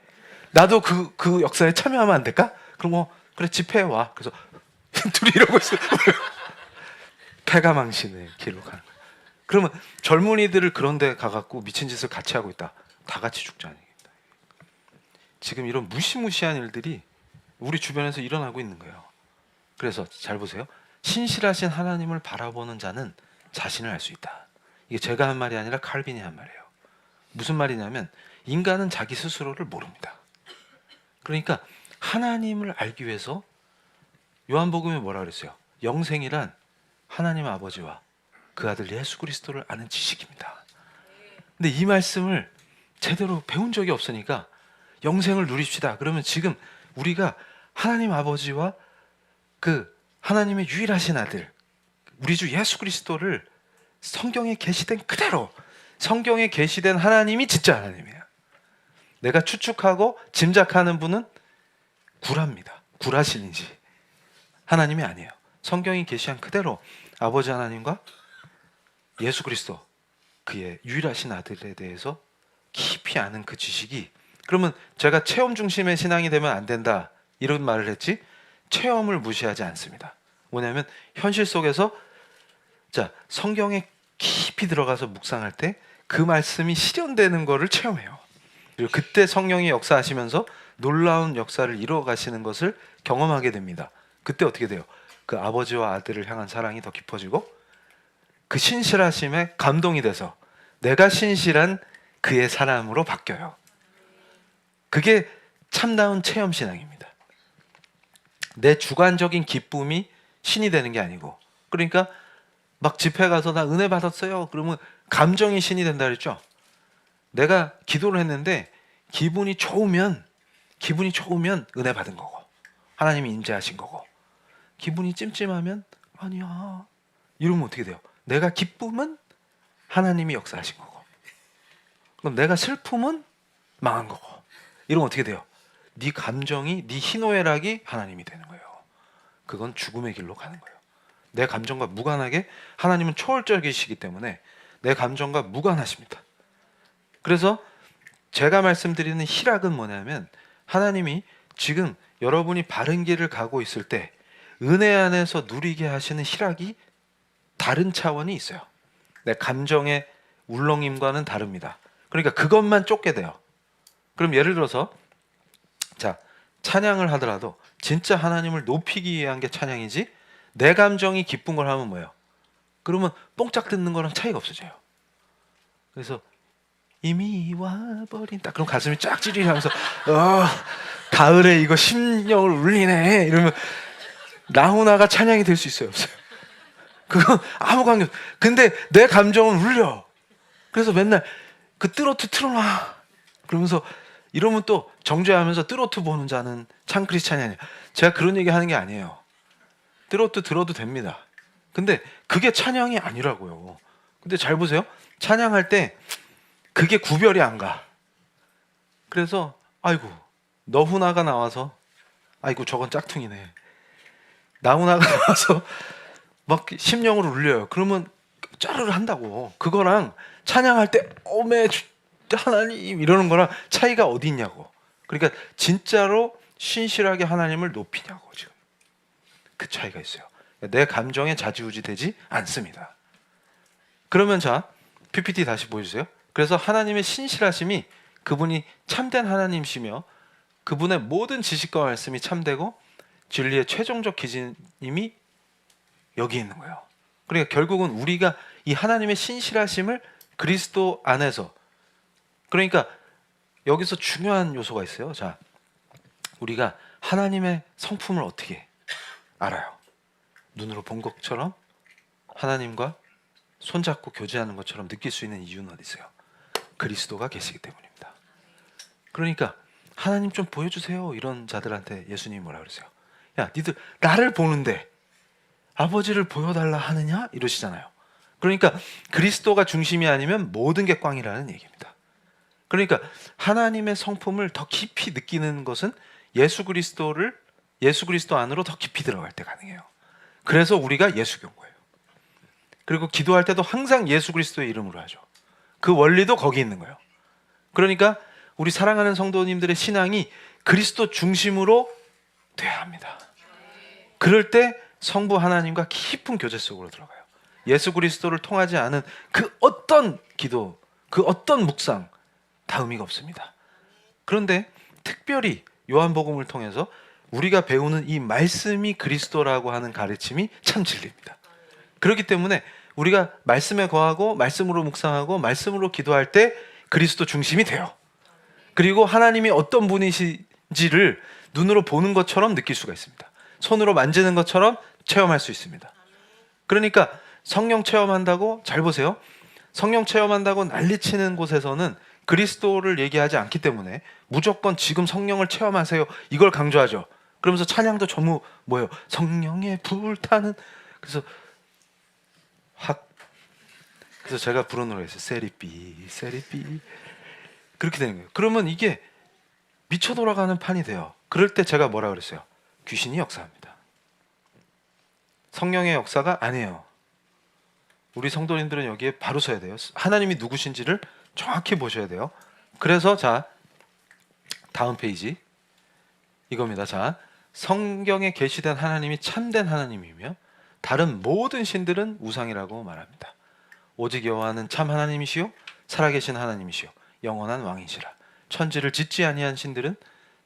나도 그 역사에 참여하면 안 될까? 그럼 그래 집회에 와. 그래서 둘이 이러고 있어요. 패가망신의 길로 가는 거예요. 그러면 젊은이들을 그런 데 가갖고 미친 짓을 같이 하고 있다. 다 같이 죽자는 얘기입니다. 지금 이런 무시무시한 일들이 우리 주변에서 일어나고 있는 거예요. 그래서 잘 보세요. 신실하신 하나님을 바라보는 자는 자신을 알 수 있다. 이게 제가 한 말이 아니라 칼빈이 한 말이에요. 무슨 말이냐면 인간은 자기 스스로를 모릅니다. 그러니까 하나님을 알기 위해서 요한복음에 뭐라 그랬어요? 영생이란 하나님 아버지와 그 아들 예수 그리스도를 아는 지식입니다. 근데 이 말씀을 제대로 배운 적이 없으니까 영생을 누립시다. 그러면 지금 우리가 하나님 아버지와 그 하나님의 유일하신 아들 우리 주 예수 그리스도를 성경에 계시된 그대로 성경에 계시된 하나님이 진짜 하나님이에요. 내가 추측하고 짐작하는 분은 구라입니다. 구라신인지 하나님이 아니에요. 성경이 계시한 그대로 아버지 하나님과 예수 그리스도 그의 유일하신 아들에 대해서 깊이 아는 그 지식이 그러면 제가 체험 중심의 신앙이 되면 안 된다 이런 말을 했지 체험을 무시하지 않습니다. 뭐냐면 현실 속에서 자 성경에 깊이 들어가서 묵상할 때 그 말씀이 실현되는 거를 체험해요. 그리고 그때 성령이 역사하시면서 놀라운 역사를 이루어 가시는 것을 경험하게 됩니다. 그때 어떻게 돼요? 그 아버지와 아들을 향한 사랑이 더 깊어지고 그 신실하심에 감동이 돼서 내가 신실한 그의 사람으로 바뀌어요. 그게 참다운 체험 신앙입니다. 내 주관적인 기쁨이 신이 되는 게 아니고 그러니까 막 집회 가서 나 은혜 받았어요. 그러면 감정이 신이 된다 그랬죠. 내가 기도를 했는데 기분이 좋으면 은혜 받은 거고 하나님이 임재하신 거고 기분이 찜찜하면 아니야 이러면 어떻게 돼요? 내가 기쁨은 하나님이 역사하신 거고 그럼 내가 슬픔은 망한 거고 이러면 어떻게 돼요? 네 감정이 네 희노애락이 하나님이 되는 거예요. 그건 죽음의 길로 가는 거예요. 내 감정과 무관하게 하나님은 초월적이시기 때문에 내 감정과 무관하십니다. 그래서 제가 말씀드리는 희락은 뭐냐면 하나님이 지금 여러분이 바른 길을 가고 있을 때 은혜 안에서 누리게 하시는 희락이 다른 차원이 있어요. 내 감정의 울렁임과는 다릅니다. 그러니까 그것만 쫓게 돼요. 그럼 예를 들어서 자 찬양을 하더라도 진짜 하나님을 높이기 위한 게 찬양이지 내 감정이 기쁜 걸 하면 뭐예요? 그러면 뽕짝 듣는 거랑 차이가 없어져요. 그래서 이미 와버린 딱 그럼 가슴이 쫙 찌릿하면서 가을에 이거 심령을 울리네 이러면 라우나가 찬양이 될 수 있어요 없어요? 그건 아무 관계 없어요. 근데 내 감정은 울려. 그래서 맨날 그 트로트 틀어놔 그러면서 이러면 또 정죄하면서 트로트 보는 자는 창크리스찬이 아니에요. 제가 그런 얘기 하는 게 아니에요. 트로트 들어도 됩니다. 근데 그게 찬양이 아니라고요. 근데 잘 보세요. 찬양할 때 그게 구별이 안 가. 그래서 아이고 너훈아가 나와서 아이고 저건 짝퉁이네. 나훈아가 나와서 막 심령으로 울려요. 그러면 짜르르 한다고. 그거랑 찬양할 때 어메 하나님 이러는 거랑 차이가 어디 있냐고. 그러니까 진짜로 신실하게 하나님을 높이냐고 지금. 그 차이가 있어요. 내 감정에 좌지우지 되지 않습니다. 그러면 자 PPT 다시 보여주세요. 그래서 하나님의 신실하심이 그분이 참된 하나님이시며 그분의 모든 지식과 말씀이 참되고 진리의 최종적 기준임이 여기 있는 거예요. 그러니까 결국은 우리가 이 하나님의 신실하심을 그리스도 안에서 그러니까 여기서 중요한 요소가 있어요. 자, 우리가 하나님의 성품을 어떻게 알아요? 눈으로 본 것처럼 하나님과 손잡고 교제하는 것처럼 느낄 수 있는 이유는 어디 있어요? 그리스도가 계시기 때문입니다. 그러니까 하나님 좀 보여주세요. 이런 자들한테 예수님이 뭐라 그러세요? 야, 니들 나를 보는데 아버지를 보여달라 하느냐? 이러시잖아요. 그러니까 그리스도가 중심이 아니면 모든 게 꽝이라는 얘기입니다. 그러니까 하나님의 성품을 더 깊이 느끼는 것은 예수 그리스도 안으로 더 깊이 들어갈 때 가능해요. 그래서 우리가 예수교인 거예요. 그리고 기도할 때도 항상 예수 그리스도의 이름으로 하죠. 그 원리도 거기 있는 거예요. 그러니까 우리 사랑하는 성도님들의 신앙이 그리스도 중심으로 돼야 합니다. 그럴 때 성부 하나님과 깊은 교제 속으로 들어가요. 예수 그리스도를 통하지 않은 그 어떤 기도, 그 어떤 묵상 다 의미가 없습니다. 그런데 특별히 요한복음을 통해서 우리가 배우는 이 말씀이 그리스도라고 하는 가르침이 참 진리입니다. 그렇기 때문에 우리가 말씀에 거하고 말씀으로 묵상하고 말씀으로 기도할 때 그리스도 중심이 돼요. 그리고 하나님이 어떤 분이신지를 눈으로 보는 것처럼 느낄 수가 있습니다. 손으로 만지는 것처럼 체험할 수 있습니다. 그러니까 성령 체험한다고, 잘 보세요, 성령 체험한다고 난리치는 곳에서는 그리스도를 얘기하지 않기 때문에 무조건 지금 성령을 체험하세요 이걸 강조하죠. 그러면서 찬양도 전부 뭐예요? 성령의 불타는. 그래서 제가 부른 노래가 있어요. 세리삐 세리삐. 그렇게 되는 거예요. 그러면 이게 미쳐 돌아가는 판이 돼요. 그럴 때 제가 뭐라 그랬어요? 귀신이 역사합니다. 성령의 역사가 아니에요. 우리 성도님들은 여기에 바로 서야 돼요. 하나님이 누구신지를 정확히 보셔야 돼요. 그래서 자, 다음 페이지 이겁니다. 자, 성경에 계시된 하나님이 참된 하나님이며 다른 모든 신들은 우상이라고 말합니다. 오직 여호와는 참 하나님이시요 살아계신 하나님이시요 영원한 왕이시라. 천지를 짓지 아니한 신들은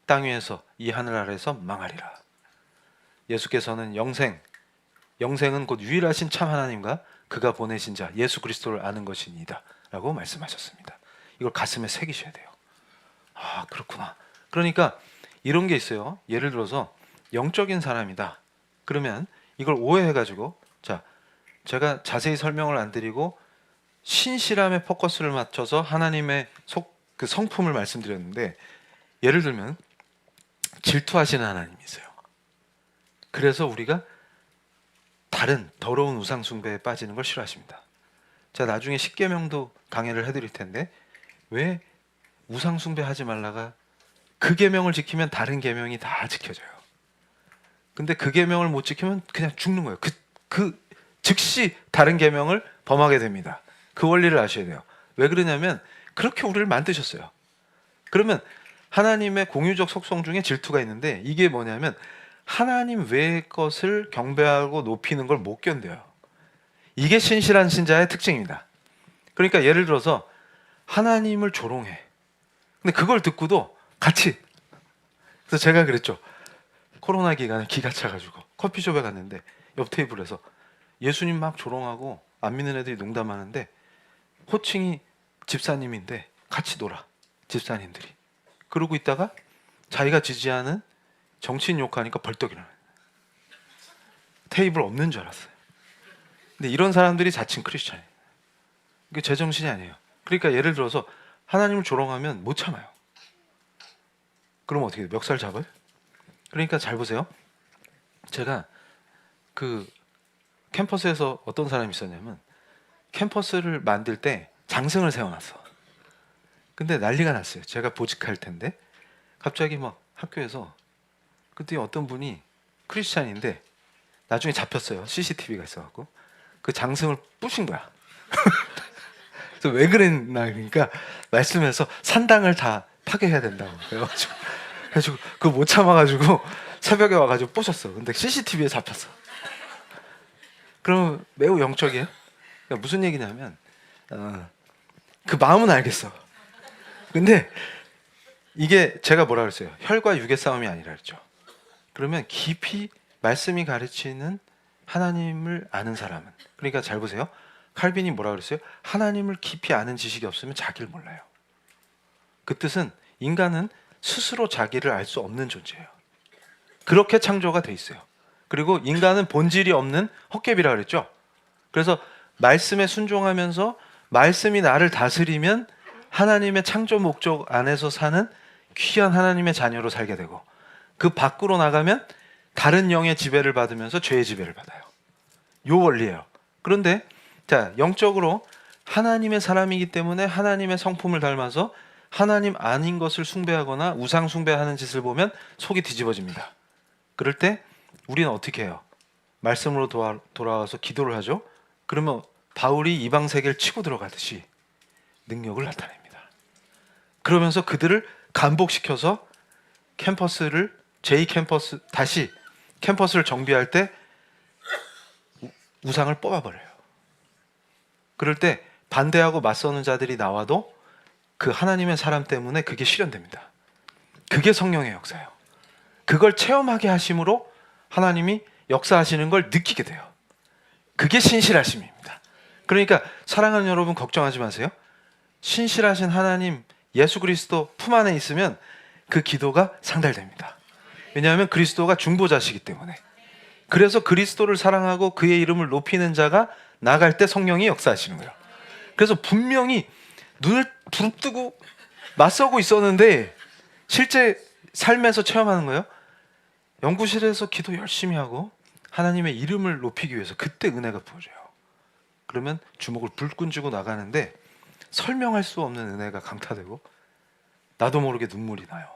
땅 위에서 이 하늘 아래에서 망하리라. 예수께서는 영생은 곧 유일하신 참 하나님과 그가 보내신 자 예수 그리스도를 아는 것이니이다 라고 말씀하셨습니다. 이걸 가슴에 새기셔야 돼요. 아, 그렇구나. 그러니까 이런 게 있어요. 예를 들어서 영적인 사람이다. 그러면 이걸 오해해가지고, 자, 제가 자세히 설명을 안 드리고 신실함에 포커스를 맞춰서 하나님의 그 성품을 말씀드렸는데, 예를 들면 질투하시는 하나님이 있어요. 그래서 우리가 다른 더러운 우상 숭배에 빠지는 걸 싫어하십니다. 제가 나중에 십계명도 강의를 해드릴 텐데, 왜 우상 숭배하지 말라가 그 계명을 지키면 다른 계명이 다 지켜져요. 근데 그 계명을 못 지키면 그냥 죽는 거예요. 그 즉시 다른 계명을 범하게 됩니다. 그 원리를 아셔야 돼요. 왜 그러냐면 그렇게 우리를 만드셨어요. 그러면 하나님의 공유적 속성 중에 질투가 있는데, 이게 뭐냐면 하나님 외의 것을 경배하고 높이는 걸 못 견뎌요. 이게 신실한 신자의 특징입니다. 그러니까 예를 들어서 하나님을 조롱해. 근데 그걸 듣고도 같이. 그래서 제가 그랬죠. 코로나 기간에 기가 차가지고 커피숍에 갔는데 옆 테이블에서 예수님 막 조롱하고 안 믿는 애들이 농담하는데 호칭이 집사님인데 같이 놀아, 집사님들이. 그러고 있다가 자기가 지지하는 정치인 욕하니까 벌떡 일어나요. 테이블 없는 줄 알았어요. 근데 이런 사람들이 자칭 크리스찬이에요. 이게 제정신이 아니에요. 그러니까 예를 들어서 하나님을 조롱하면 못 참아요. 그럼 어떻게 돼요? 멱살 잡아요? 그러니까 잘 보세요. 제가 그 캠퍼스에서 어떤 사람이 있었냐면 캠퍼스를 만들 때 장승을 세워놨어. 근데 난리가 났어요. 제가 보직할 텐데 갑자기 막 학교에서 그때 어떤 분이 크리스찬인데 나중에 잡혔어요. CCTV가 있어갖고 그 장승을 부신 거야. 그래서 왜 그랬나, 그러니까 말씀에서 산당을 다 파괴해야 된다고 그래가지고 그거 못 참아가지고 새벽에 와가지고 부셨어. 근데 CCTV에 잡혔어. 그럼 매우 영적이에요. 그러니까 무슨 얘기냐면 그 마음은 알겠어. 근데 이게 제가 뭐라 그랬어요? 혈과 육의 싸움이 아니라 그랬죠. 그러면 깊이 말씀이 가르치는 하나님을 아는 사람은, 그러니까 잘 보세요. 칼빈이 뭐라 그랬어요? 하나님을 깊이 아는 지식이 없으면 자기를 몰라요. 그 뜻은 인간은 스스로 자기를 알 수 없는 존재예요. 그렇게 창조가 돼 있어요. 그리고 인간은 본질이 없는 헛개비라 그랬죠. 그래서 말씀에 순종하면서 말씀이 나를 다스리면 하나님의 창조 목적 안에서 사는 귀한 하나님의 자녀로 살게 되고, 그 밖으로 나가면 다른 영의 지배를 받으면서 죄의 지배를 받아요. 요 원리예요. 그런데 자, 영적으로 하나님의 사람이기 때문에 하나님의 성품을 닮아서 하나님 아닌 것을 숭배하거나 우상 숭배하는 짓을 보면 속이 뒤집어집니다. 그럴 때 우리는 어떻게 해요? 말씀으로 돌아와서 기도를 하죠. 그러면 바울이 이방 세계를 치고 들어가듯이 능력을 나타냅니다. 그러면서 그들을 감복시켜서 캠퍼스를 제2캠퍼스 다시 캠퍼스를 정비할 때 우상을 뽑아버려요. 그럴 때 반대하고 맞서는 자들이 나와도 그 하나님의 사람 때문에 그게 실현됩니다. 그게 성령의 역사예요. 그걸 체험하게 하심으로 하나님이 역사하시는 걸 느끼게 돼요. 그게 신실하심입니다. 그러니까 사랑하는 여러분, 걱정하지 마세요. 신실하신 하나님 예수 그리스도 품 안에 있으면 그 기도가 상달됩니다. 왜냐하면 그리스도가 중보자시기 때문에. 그래서 그리스도를 사랑하고 그의 이름을 높이는 자가 나갈 때 성령이 역사하시는 거예요. 그래서 분명히 눈을 부릅뜨고 맞서고 있었는데 실제 삶에서 체험하는 거예요. 연구실에서 기도 열심히 하고 하나님의 이름을 높이기 위해서 그때 은혜가 부어져요. 그러면 주먹을 불끈 쥐고 나가는데 설명할 수 없는 은혜가 강타되고 나도 모르게 눈물이 나요.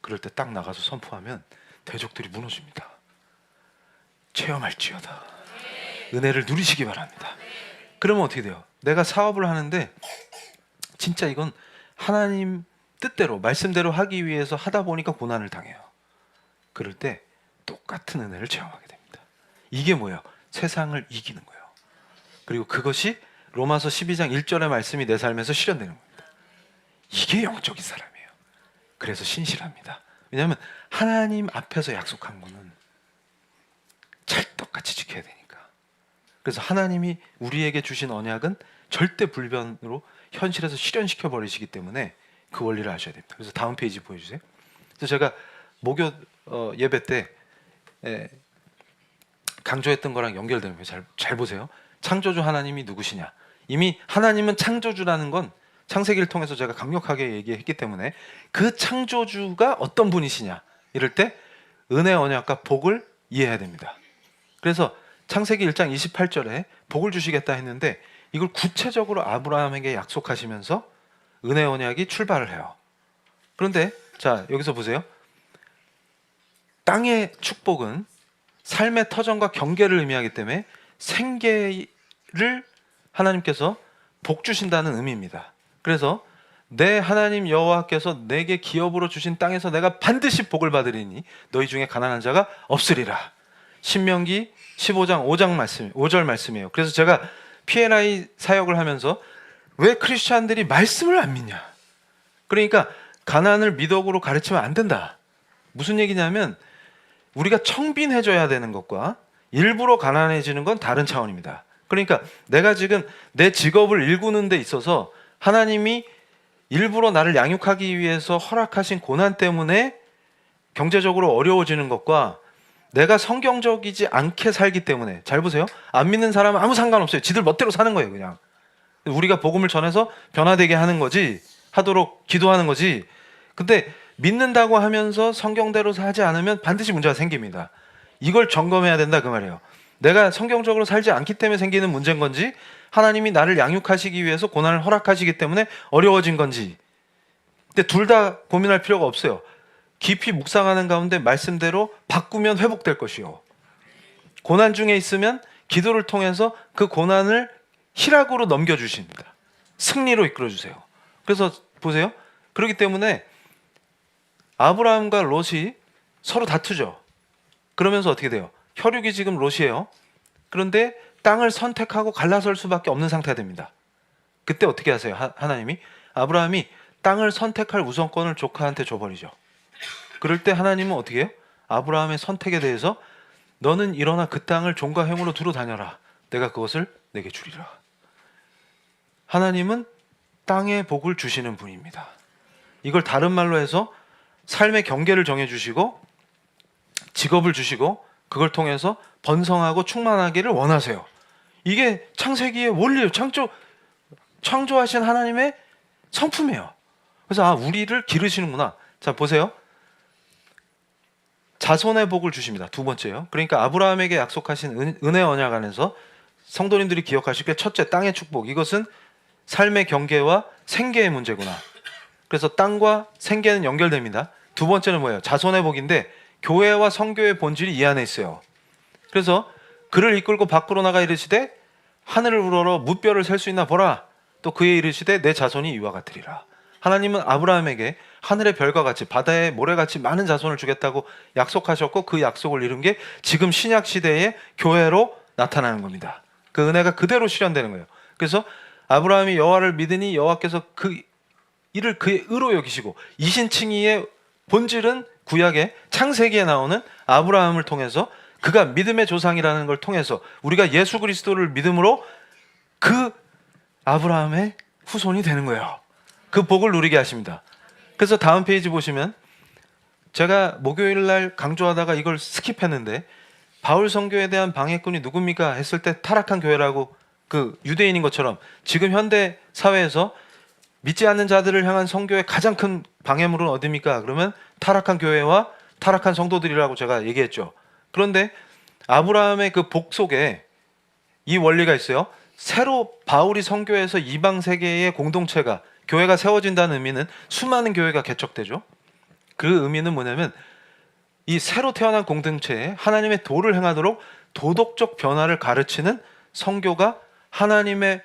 그럴 때 딱 나가서 선포하면 대적들이 무너집니다. 체험할지어다. 은혜를 누리시기 바랍니다. 그러면 어떻게 돼요? 내가 사업을 하는데 진짜 이건 하나님 뜻대로 말씀대로 하기 위해서 하다 보니까 고난을 당해요. 그럴 때 똑같은 은혜를 체험하게 됩니다. 이게 뭐예요? 세상을 이기는 거예요. 그리고 그것이 로마서 12장 1절의 말씀이 내 삶에서 실현되는 겁니다. 이게 영적인 사람이에요. 그래서 신실합니다. 왜냐하면 하나님 앞에서 약속한 거는 찰떡같이 지켜야 되니까. 그래서 하나님이 우리에게 주신 언약은 절대 불변으로 현실에서 실현시켜 버리시기 때문에 그 원리를 아셔야 됩니다. 그래서 다음 페이지 보여주세요. 그래서 제가 목요 예배 때 강조했던 거랑 연결되는 거예요. 잘 보세요. 창조주 하나님이 누구시냐? 이미 하나님은 창조주라는 건 창세기를 통해서 제가 강력하게 얘기했기 때문에 그 창조주가 어떤 분이시냐? 이럴 때 은혜, 언약과 복을 이해해야 됩니다. 그래서 창세기 1장 28절에 복을 주시겠다 했는데 이걸 구체적으로 아브라함에게 약속하시면서 은혜, 언약이 출발을 해요. 그런데 자, 여기서 보세요. 땅의 축복은 삶의 터전과 경계를 의미하기 때문에 생계를 하나님께서 복 주신다는 의미입니다. 그래서 내 하나님 여호와께서 내게 기업으로 주신 땅에서 내가 반드시 복을 받으리니 너희 중에 가난한 자가 없으리라. 신명기 15장 5절 말씀이에요. 그래서 제가 P&I 사역을 하면서 왜 크리스찬들이 말씀을 안 믿냐? 그러니까 가난을 미덕으로 가르치면 안 된다. 무슨 얘기냐면 우리가 청빈해져야 되는 것과 일부러 가난해지는 건 다른 차원입니다. 그러니까 내가 지금 내 직업을 일구는 데 있어서 하나님이 일부러 나를 양육하기 위해서 허락하신 고난 때문에 경제적으로 어려워지는 것과 내가 성경적이지 않게 살기 때문에, 잘 보세요. 안 믿는 사람은 아무 상관없어요. 지들 멋대로 사는 거예요, 그냥. 우리가 복음을 전해서 변화되게 하는 거지, 하도록 기도하는 거지. 근데 믿는다고 하면서 성경대로 하지 않으면 반드시 문제가 생깁니다. 이걸 점검해야 된다 그 말이에요. 내가 성경적으로 살지 않기 때문에 생기는 문제인 건지, 하나님이 나를 양육하시기 위해서 고난을 허락하시기 때문에 어려워진 건지. 근데 둘 다 고민할 필요가 없어요. 깊이 묵상하는 가운데 말씀대로 바꾸면 회복될 것이요. 고난 중에 있으면 기도를 통해서 그 고난을 희락으로 넘겨주십니다. 승리로 이끌어주세요. 그래서 보세요. 그렇기 때문에 아브라함과 롯이 서로 다투죠. 그러면서 어떻게 돼요? 혈육이 지금 롯이에요. 그런데 땅을 선택하고 갈라설 수밖에 없는 상태가 됩니다. 그때 어떻게 하세요? 하나님이 아브라함이 땅을 선택할 우선권을 조카한테 줘버리죠. 그럴 때 하나님은 어떻게 해요? 아브라함의 선택에 대해서 너는 일어나 그 땅을 종과 행으로 두루 다녀라. 내가 그것을 내게 주리라. 하나님은 땅의 복을 주시는 분입니다. 이걸 다른 말로 해서 삶의 경계를 정해주시고 직업을 주시고 그걸 통해서 번성하고 충만하기를 원하세요. 이게 창세기의 원리예요. 창조하신 하나님의 성품이에요. 그래서 우리를 기르시는구나. 자, 보세요. 자손의 복을 주십니다. 두 번째요. 그러니까 아브라함에게 약속하신 은혜 언약 안에서 성도님들이 기억하실 게 첫째, 땅의 축복. 이것은 삶의 경계와 생계의 문제구나. 그래서 땅과 생계는 연결됩니다. 두 번째는 뭐예요? 자손의 복인데 교회와 성교의 본질이 이 안에 있어요. 그래서 그를 이끌고 밖으로 나가 이르시되 하늘을 우러러 무뼈를 셀 수 있나 보라. 또 그에 이르시되 내 자손이 이와 같으리라. 하나님은 아브라함에게 하늘의 별과 같이 바다의 모래같이 많은 자손을 주겠다고 약속하셨고 그 약속을 이룬 게 지금 신약 시대의 교회로 나타나는 겁니다. 그 은혜가 그대로 실현되는 거예요. 그래서 아브라함이 여호와를 믿으니 여호와께서 그 이를 그의 의로 여기시고 이신칭의의 본질은 구약의 창세기에 나오는 아브라함을 통해서 그가 믿음의 조상이라는 걸 통해서 우리가 예수 그리스도를 믿음으로 그 아브라함의 후손이 되는 거예요. 그 복을 누리게 하십니다. 그래서 다음 페이지 보시면 제가 목요일 날 강조하다가 이걸 스킵했는데 바울 선교에 대한 방해꾼이 누굽니까 했을 때 타락한 교회라고 그 유대인인 것처럼 지금 현대 사회에서 믿지 않는 자들을 향한 선교의 가장 큰 방해물은 어디입니까? 그러면 타락한 교회와 타락한 성도들이라고 제가 얘기했죠. 그런데 아브라함의 그 복 속에 이 원리가 있어요. 새로 바울이 선교해서 이방 세계의 공동체가 교회가 세워진다는 의미는 수많은 교회가 개척되죠. 그 의미는 뭐냐면 이 새로 태어난 공동체에 하나님의 도를 행하도록 도덕적 변화를 가르치는 선교가 하나님의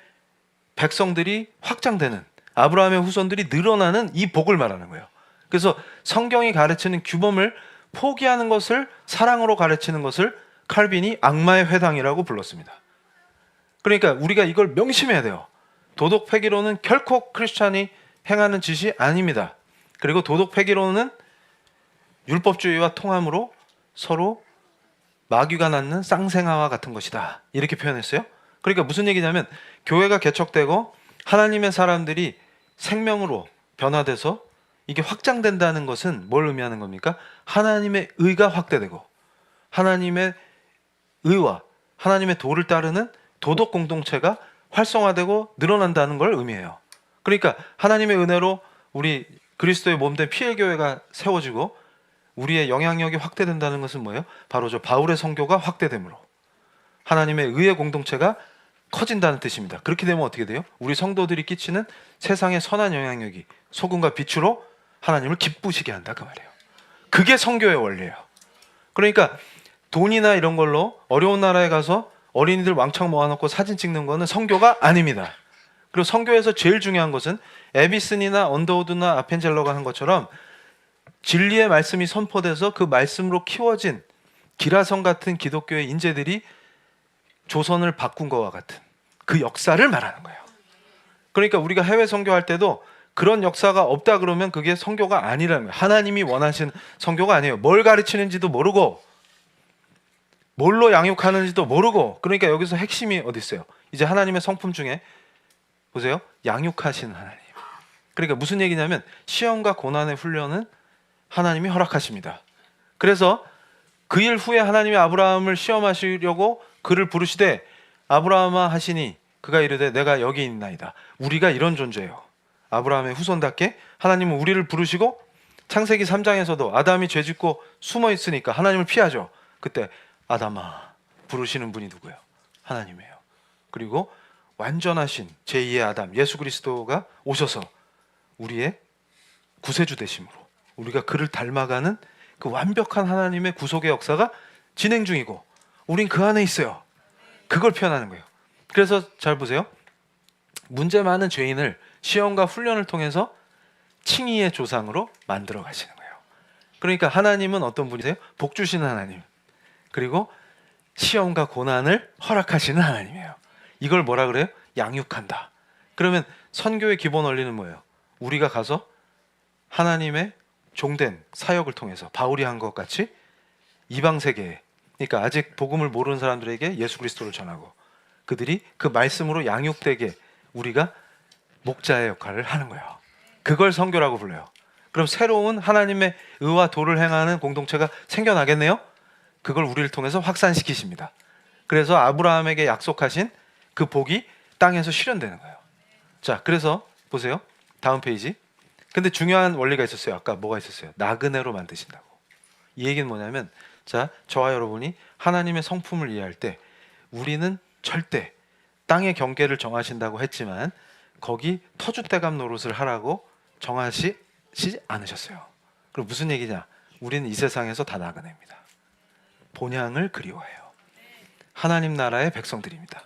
백성들이 확장되는 아브라함의 후손들이 늘어나는 이 복을 말하는 거예요. 그래서 성경이 가르치는 규범을 포기하는 것을 사랑으로 가르치는 것을 칼빈이 악마의 회당이라고 불렀습니다. 그러니까 우리가 이걸 명심해야 돼요. 도덕 폐기론은 결코 크리스찬이 행하는 짓이 아닙니다. 그리고 도덕 폐기론은 율법주의와 통함으로 서로 마귀가 낳는 쌍생아와 같은 것이다. 이렇게 표현했어요. 그러니까 무슨 얘기냐면 교회가 개척되고 하나님의 사람들이 생명으로 변화돼서 이게 확장된다는 것은 뭘 의미하는 겁니까? 하나님의 의가 확대되고 하나님의 의와 하나님의 도를 따르는 도덕 공동체가 활성화되고 늘어난다는 걸 의미해요. 그러니까 하나님의 은혜로 우리 그리스도의 몸된 피엘교회가 세워지고 우리의 영향력이 확대된다는 것은 뭐예요? 바로 저 바울의 선교가 확대됨으로 하나님의 의의 공동체가 커진다는 뜻입니다. 그렇게 되면 어떻게 돼요? 우리 성도들이 끼치는 세상의 선한 영향력이 소금과 빛으로 하나님을 기쁘시게 한다 그 말이에요. 그게 선교의 원리예요. 그러니까 돈이나 이런 걸로 어려운 나라에 가서 어린이들 왕창 모아놓고 사진 찍는 거는 선교가 아닙니다. 그리고 선교에서 제일 중요한 것은 에비슨이나 언더우드나 아펜젤러가 한 것처럼 진리의 말씀이 선포돼서 그 말씀으로 키워진 기라성 같은 기독교의 인재들이 조선을 바꾼 것과 같은 그 역사를 말하는 거예요. 그러니까 우리가 해외 선교할 때도 그런 역사가 없다 그러면 그게 선교가 아니라는 거예요. 하나님이 원하시는 선교가 아니에요. 뭘 가르치는지도 모르고 뭘로 양육하는지도 모르고 그러니까 여기서 핵심이 어디 있어요? 이제 하나님의 성품 중에 보세요. 양육하시는 하나님. 그러니까 무슨 얘기냐면 시험과 고난의 훈련은 하나님이 허락하십니다. 그래서 그 일 후에 하나님이 아브라함을 시험하시려고 그를 부르시되 아브라함아 하시니 그가 이르되 내가 여기 있나이다. 우리가 이런 존재예요. 아브라함의 후손답게 하나님은 우리를 부르시고 창세기 3장에서도 아담이 죄짓고 숨어 있으니까 하나님을 피하죠. 그때 아담아 부르시는 분이 누구예요? 하나님이에요. 그리고 완전하신 제2의 아담 예수 그리스도가 오셔서 우리의 구세주 되심으로 우리가 그를 닮아가는 그 완벽한 하나님의 구속의 역사가 진행 중이고 우린 그 안에 있어요. 그걸 표현하는 거예요. 그래서 잘 보세요. 문제 많은 죄인을 시험과 훈련을 통해서 칭의의 조상으로 만들어 가시는 거예요. 그러니까 하나님은 어떤 분이세요? 복 주시는 하나님. 그리고 시험과 고난을 허락하시는 하나님이에요. 이걸 뭐라 그래요? 양육한다. 그러면 선교의 기본 원리는 뭐예요? 우리가 가서 하나님의 종된 사역을 통해서 바울이 한 것 같이 이방 세계에 그러니까 아직 복음을 모르는 사람들에게 예수 그리스도를 전하고 그들이 그 말씀으로 양육되게 우리가 목자의 역할을 하는 거예요. 그걸 선교라고 불러요. 그럼 새로운 하나님의 의와 도를 행하는 공동체가 생겨나겠네요. 그걸 우리를 통해서 확산시키십니다. 그래서 아브라함에게 약속하신 그 복이 땅에서 실현되는 거예요. 자, 그래서 보세요. 다음 페이지. 근데 중요한 원리가 있었어요. 아까 뭐가 있었어요? 나그네로 만드신다고. 이 얘기는 뭐냐면, 자, 저와 여러분이 하나님의 성품을 이해할 때 우리는 절대 땅의 경계를 정하신다고 했지만 거기 터줏대감 노릇을 하라고 정하시지 않으셨어요. 그럼 무슨 얘기냐? 우리는 이 세상에서 다 나그네입니다. 본향을 그리워해요. 하나님 나라의 백성들입니다.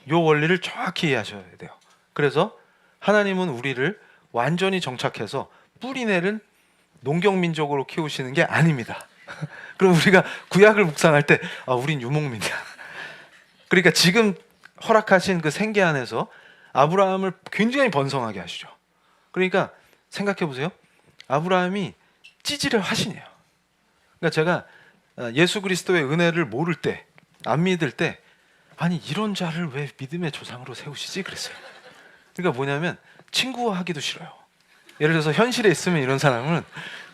이 원리를 정확히 이해하셔야 돼요. 그래서 하나님은 우리를 완전히 정착해서 뿌리내린 농경민족으로 키우시는 게 아닙니다. 그럼 우리가 구약을 묵상할 때 우린 유목민이야. 그러니까 지금 허락하신 그 생계 안에서 아브라함을 굉장히 번성하게 하시죠. 그러니까 생각해 보세요. 아브라함이 찌질의 화신이에요. 그러니까 제가 예수 그리스도의 은혜를 모를 때, 안 믿을 때, 아니 이런 자를 왜 믿음의 조상으로 세우시지? 그랬어요. 그러니까 뭐냐면 친구와 하기도 싫어요. 예를 들어서 현실에 있으면 이런 사람은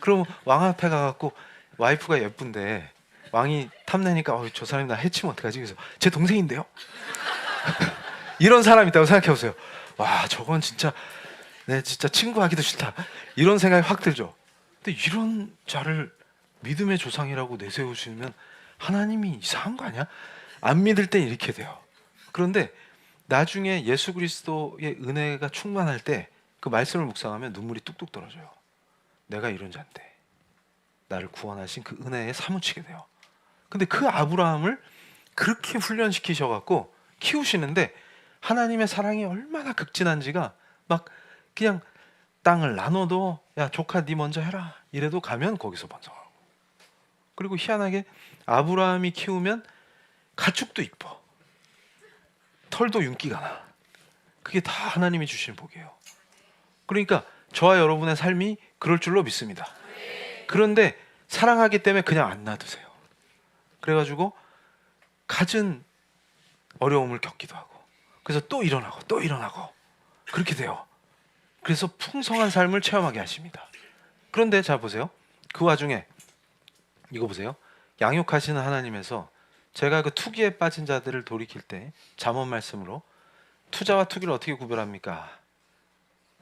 그럼 왕 앞에 가갖고 와이프가 예쁜데 왕이 탐내니까 저 사람이 나 해치면 어떡하지? 그래서 제 동생인데요. 이런 사람 있다고 생각해 보세요. 와, 저건 진짜 진짜 친구하기도 싫다. 이런 생각이 확 들죠. 근데 이런 자를 믿음의 조상이라고 내세우시면 하나님이 이상한 거 아니야? 안 믿을 때 이렇게 돼요. 그런데 나중에 예수 그리스도의 은혜가 충만할 때 그 말씀을 묵상하면 눈물이 뚝뚝 떨어져요. 내가 이런 자인데 나를 구원하신 그 은혜에 사무치게 돼요. 근데 그 아브라함을 그렇게 훈련시키셔갖고 키우시는데 하나님의 사랑이 얼마나 극진한지가 막 그냥 땅을 나눠도 야 조카 네 먼저 해라 이래도 가면 거기서 번성하고, 그리고 희한하게 아브라함이 키우면 가축도 이뻐, 털도 윤기가 나. 그게 다 하나님이 주신 복이에요. 그러니까 저와 여러분의 삶이 그럴 줄로 믿습니다. 그런데 사랑하기 때문에 그냥 안 놔두세요. 그래가지고 갖은 어려움을 겪기도 하고, 그래서 또 일어나고 또 일어나고 그렇게 돼요. 그래서 풍성한 삶을 체험하게 하십니다. 그런데 자 보세요. 그 와중에 이거 보세요. 양육하시는 하나님에서 제가 그 투기에 빠진 자들을 돌이킬 때 잠언 말씀으로 투자와 투기를 어떻게 구별합니까?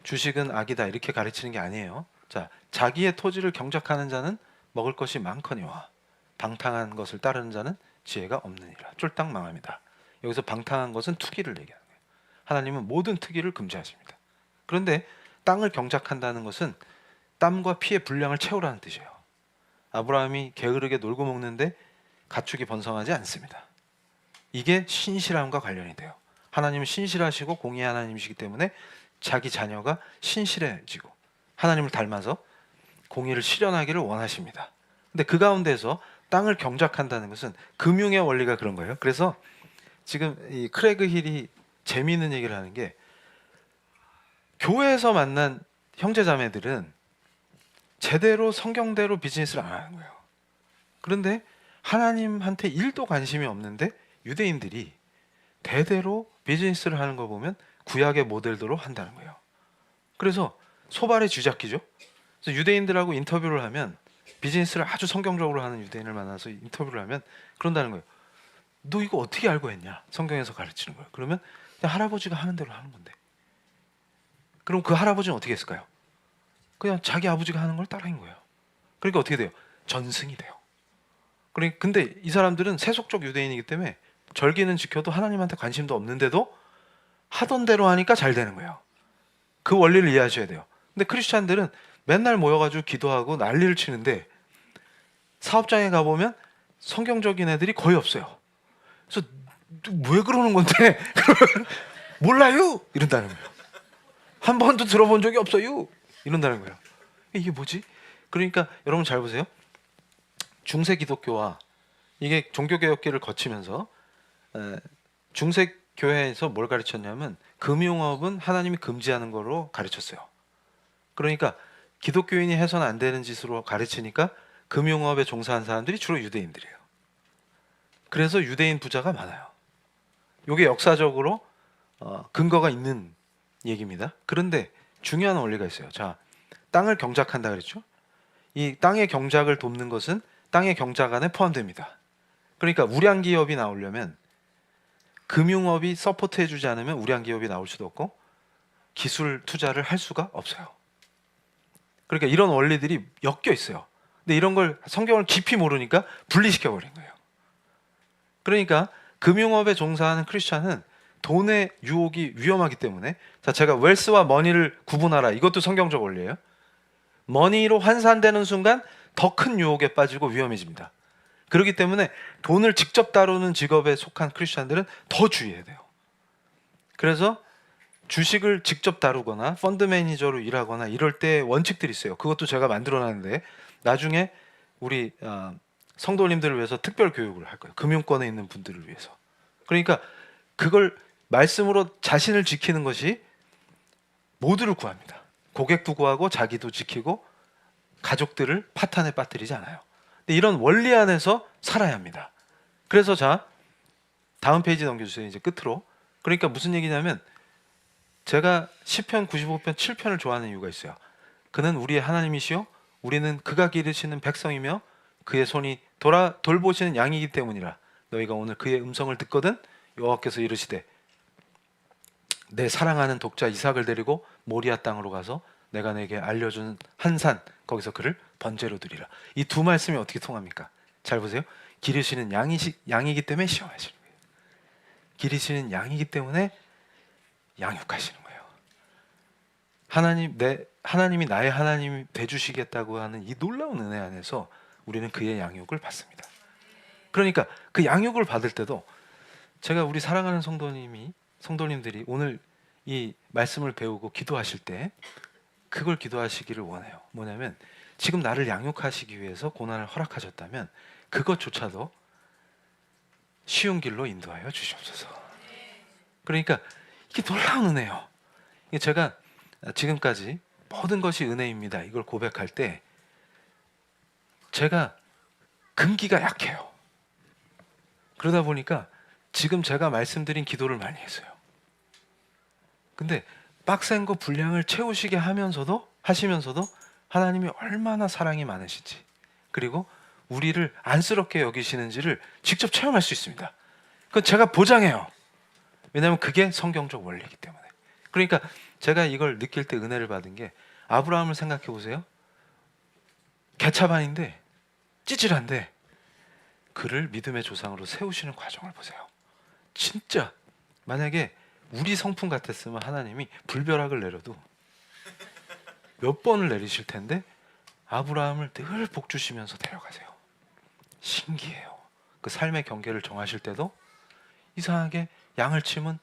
주식은 악이다 이렇게 가르치는 게 아니에요. 자, 자기의 토지를 경작하는 자는 먹을 것이 많거니와 방탕한 것을 따르는 자는 지혜가 없느니라. 쫄딱 망합니다. 여기서 방탕한 것은 투기를 얘기하는 거예요. 하나님은 모든 투기를 금지하십니다. 그런데 땅을 경작한다는 것은 땀과 피의 분량을 채우라는 뜻이에요. 아브라함이 게으르게 놀고 먹는데 가축이 번성하지 않습니다. 이게 신실함과 관련이 돼요. 하나님은 신실하시고 공의의 하나님이시기 때문에 자기 자녀가 신실해지고 하나님을 닮아서 공의를 실현하기를 원하십니다. 근데 그 가운데서 땅을 경작한다는 것은 금융의 원리가 그런 거예요. 그래서 지금 이 크레그 힐이 재미있는 얘기를 하는 게, 교회에서 만난 형제자매들은 제대로 성경대로 비즈니스를 안 하는 거예요. 그런데 하나님한테 1도 관심이 없는데 유대인들이 대대로 비즈니스를 하는 거 보면 구약의 모델대로 한다는 거예요. 그래서 소발의 쥐잡기죠. 그래서 유대인들하고 인터뷰를 하면, 비즈니스를 아주 성경적으로 하는 유대인을 만나서 인터뷰를 하면 그런다는 거예요. 너 이거 어떻게 알고 했냐? 성경에서 가르치는 거예요. 그러면 그냥 할아버지가 하는 대로 하는 건데. 그럼 그 할아버지는 어떻게 했을까요? 그냥 자기 아버지가 하는 걸 따라한 거예요. 그러니까 어떻게 돼요? 전승이 돼요. 근데 이 사람들은 세속적 유대인이기 때문에 절기는 지켜도 하나님한테 관심도 없는데도 하던 대로 하니까 잘 되는 거예요. 그 원리를 이해하셔야 돼요. 근데 크리스찬들은 맨날 모여가지고 기도하고 난리를 치는데 사업장에 가보면 성경적인 애들이 거의 없어요. 그래서 왜 그러는 건데? 몰라요! 이런다는 거예요. 한 번도 들어본 적이 없어요! 이런다는 거예요. 이게 뭐지? 그러니까 여러분 잘 보세요. 중세 기독교와 이게 종교개혁기를 거치면서 중세 교회에서 뭘 가르쳤냐면 금융업은 하나님이 금지하는 거로 가르쳤어요. 그러니까 기독교인이 해서는 안 되는 짓으로 가르치니까 금융업에 종사한 사람들이 주로 유대인들이에요. 그래서 유대인 부자가 많아요. 이게 역사적으로 근거가 있는 얘기입니다. 그런데 중요한 원리가 있어요. 자, 땅을 경작한다 그랬죠. 이 땅의 경작을 돕는 것은 땅의 경작 안에 포함됩니다. 그러니까 우량기업이 나오려면 금융업이 서포트해주지 않으면 우량기업이 나올 수도 없고 기술 투자를 할 수가 없어요. 그러니까 이런 원리들이 엮여 있어요. 근데 이런 걸 성경을 깊이 모르니까 분리시켜 버린 거예요. 그러니까 금융업에 종사하는 크리스찬은 돈의 유혹이 위험하기 때문에, 자, 제가 웰스와 머니를 구분하라, 이것도 성경적 원리예요. 머니로 환산되는 순간 더 큰 유혹에 빠지고 위험해집니다. 그렇기 때문에 돈을 직접 다루는 직업에 속한 크리스찬들은 더 주의해야 돼요. 그래서 주식을 직접 다루거나 펀드 매니저로 일하거나 이럴 때 원칙들이 있어요. 그것도 제가 만들어놨는데 나중에 우리 성도님들을 위해서 특별 교육을 할 거예요. 금융권에 있는 분들을 위해서. 그러니까 그걸 말씀으로 자신을 지키는 것이 모두를 구합니다. 고객도 구하고 자기도 지키고 가족들을 파탄에 빠뜨리지 않아요. 근데 이런 원리 안에서 살아야 합니다. 그래서 자, 다음 페이지 넘겨주세요. 이제 끝으로. 그러니까 무슨 얘기냐면, 제가 시편 95편 7편을 좋아하는 이유가 있어요. 그는 우리의 하나님이시요 우리는 그가 기르시는 백성이며 그의 손이 돌보시는 양이기 때문이라. 너희가 오늘 그의 음성을 듣거든 여호와께서 이르시되 내 사랑하는 독자 이삭을 데리고 모리아 땅으로 가서 내가 내게 알려준 한 산 거기서 그를 번제로 드리라. 이 두 말씀이 어떻게 통합니까? 잘 보세요. 기르시는 양이기 때문에 시험하시는 거예요. 기르시는 양이기 때문에 양육하시는 거예요. 하나님이 나의 하나님이 돼주시겠다고 하는 이 놀라운 은혜 안에서 우리는 그의 양육을 받습니다. 그러니까 그 양육을 받을 때도 제가 우리 사랑하는 성도님들이 오늘 이 말씀을 배우고 기도하실 때 그걸 기도하시기를 원해요. 뭐냐면, 지금 나를 양육하시기 위해서 고난을 허락하셨다면 그것조차도 쉬운 길로 인도하여 주시옵소서. 그러니까 이게 놀라운 은혜예요. 제가 지금까지 모든 것이 은혜입니다, 이걸 고백할 때 제가 근기가 약해요. 그러다 보니까 지금 제가 말씀드린 기도를 많이 했어요. 근데 빡센 거 분량을 채우시게 하시면서도 하나님이 얼마나 사랑이 많으신지, 그리고 우리를 안쓰럽게 여기시는지를 직접 체험할 수 있습니다. 그건 제가 보장해요. 왜냐하면 그게 성경적 원리이기 때문에. 그러니까 제가 이걸 느낄 때 은혜를 받은 게, 아브라함을 생각해 보세요. 개차반인데 찌질한데 그를 믿음의 조상으로 세우시는 과정을 보세요. 진짜 만약에 우리 성품 같았으면 하나님이 불벼락을 내려도 몇 번을 내리실 텐데 아브라함을 늘 복 주시면서 데려가세요. 신기해요. 그 삶의 경계를 정하실 때도 이상하게 양을 치면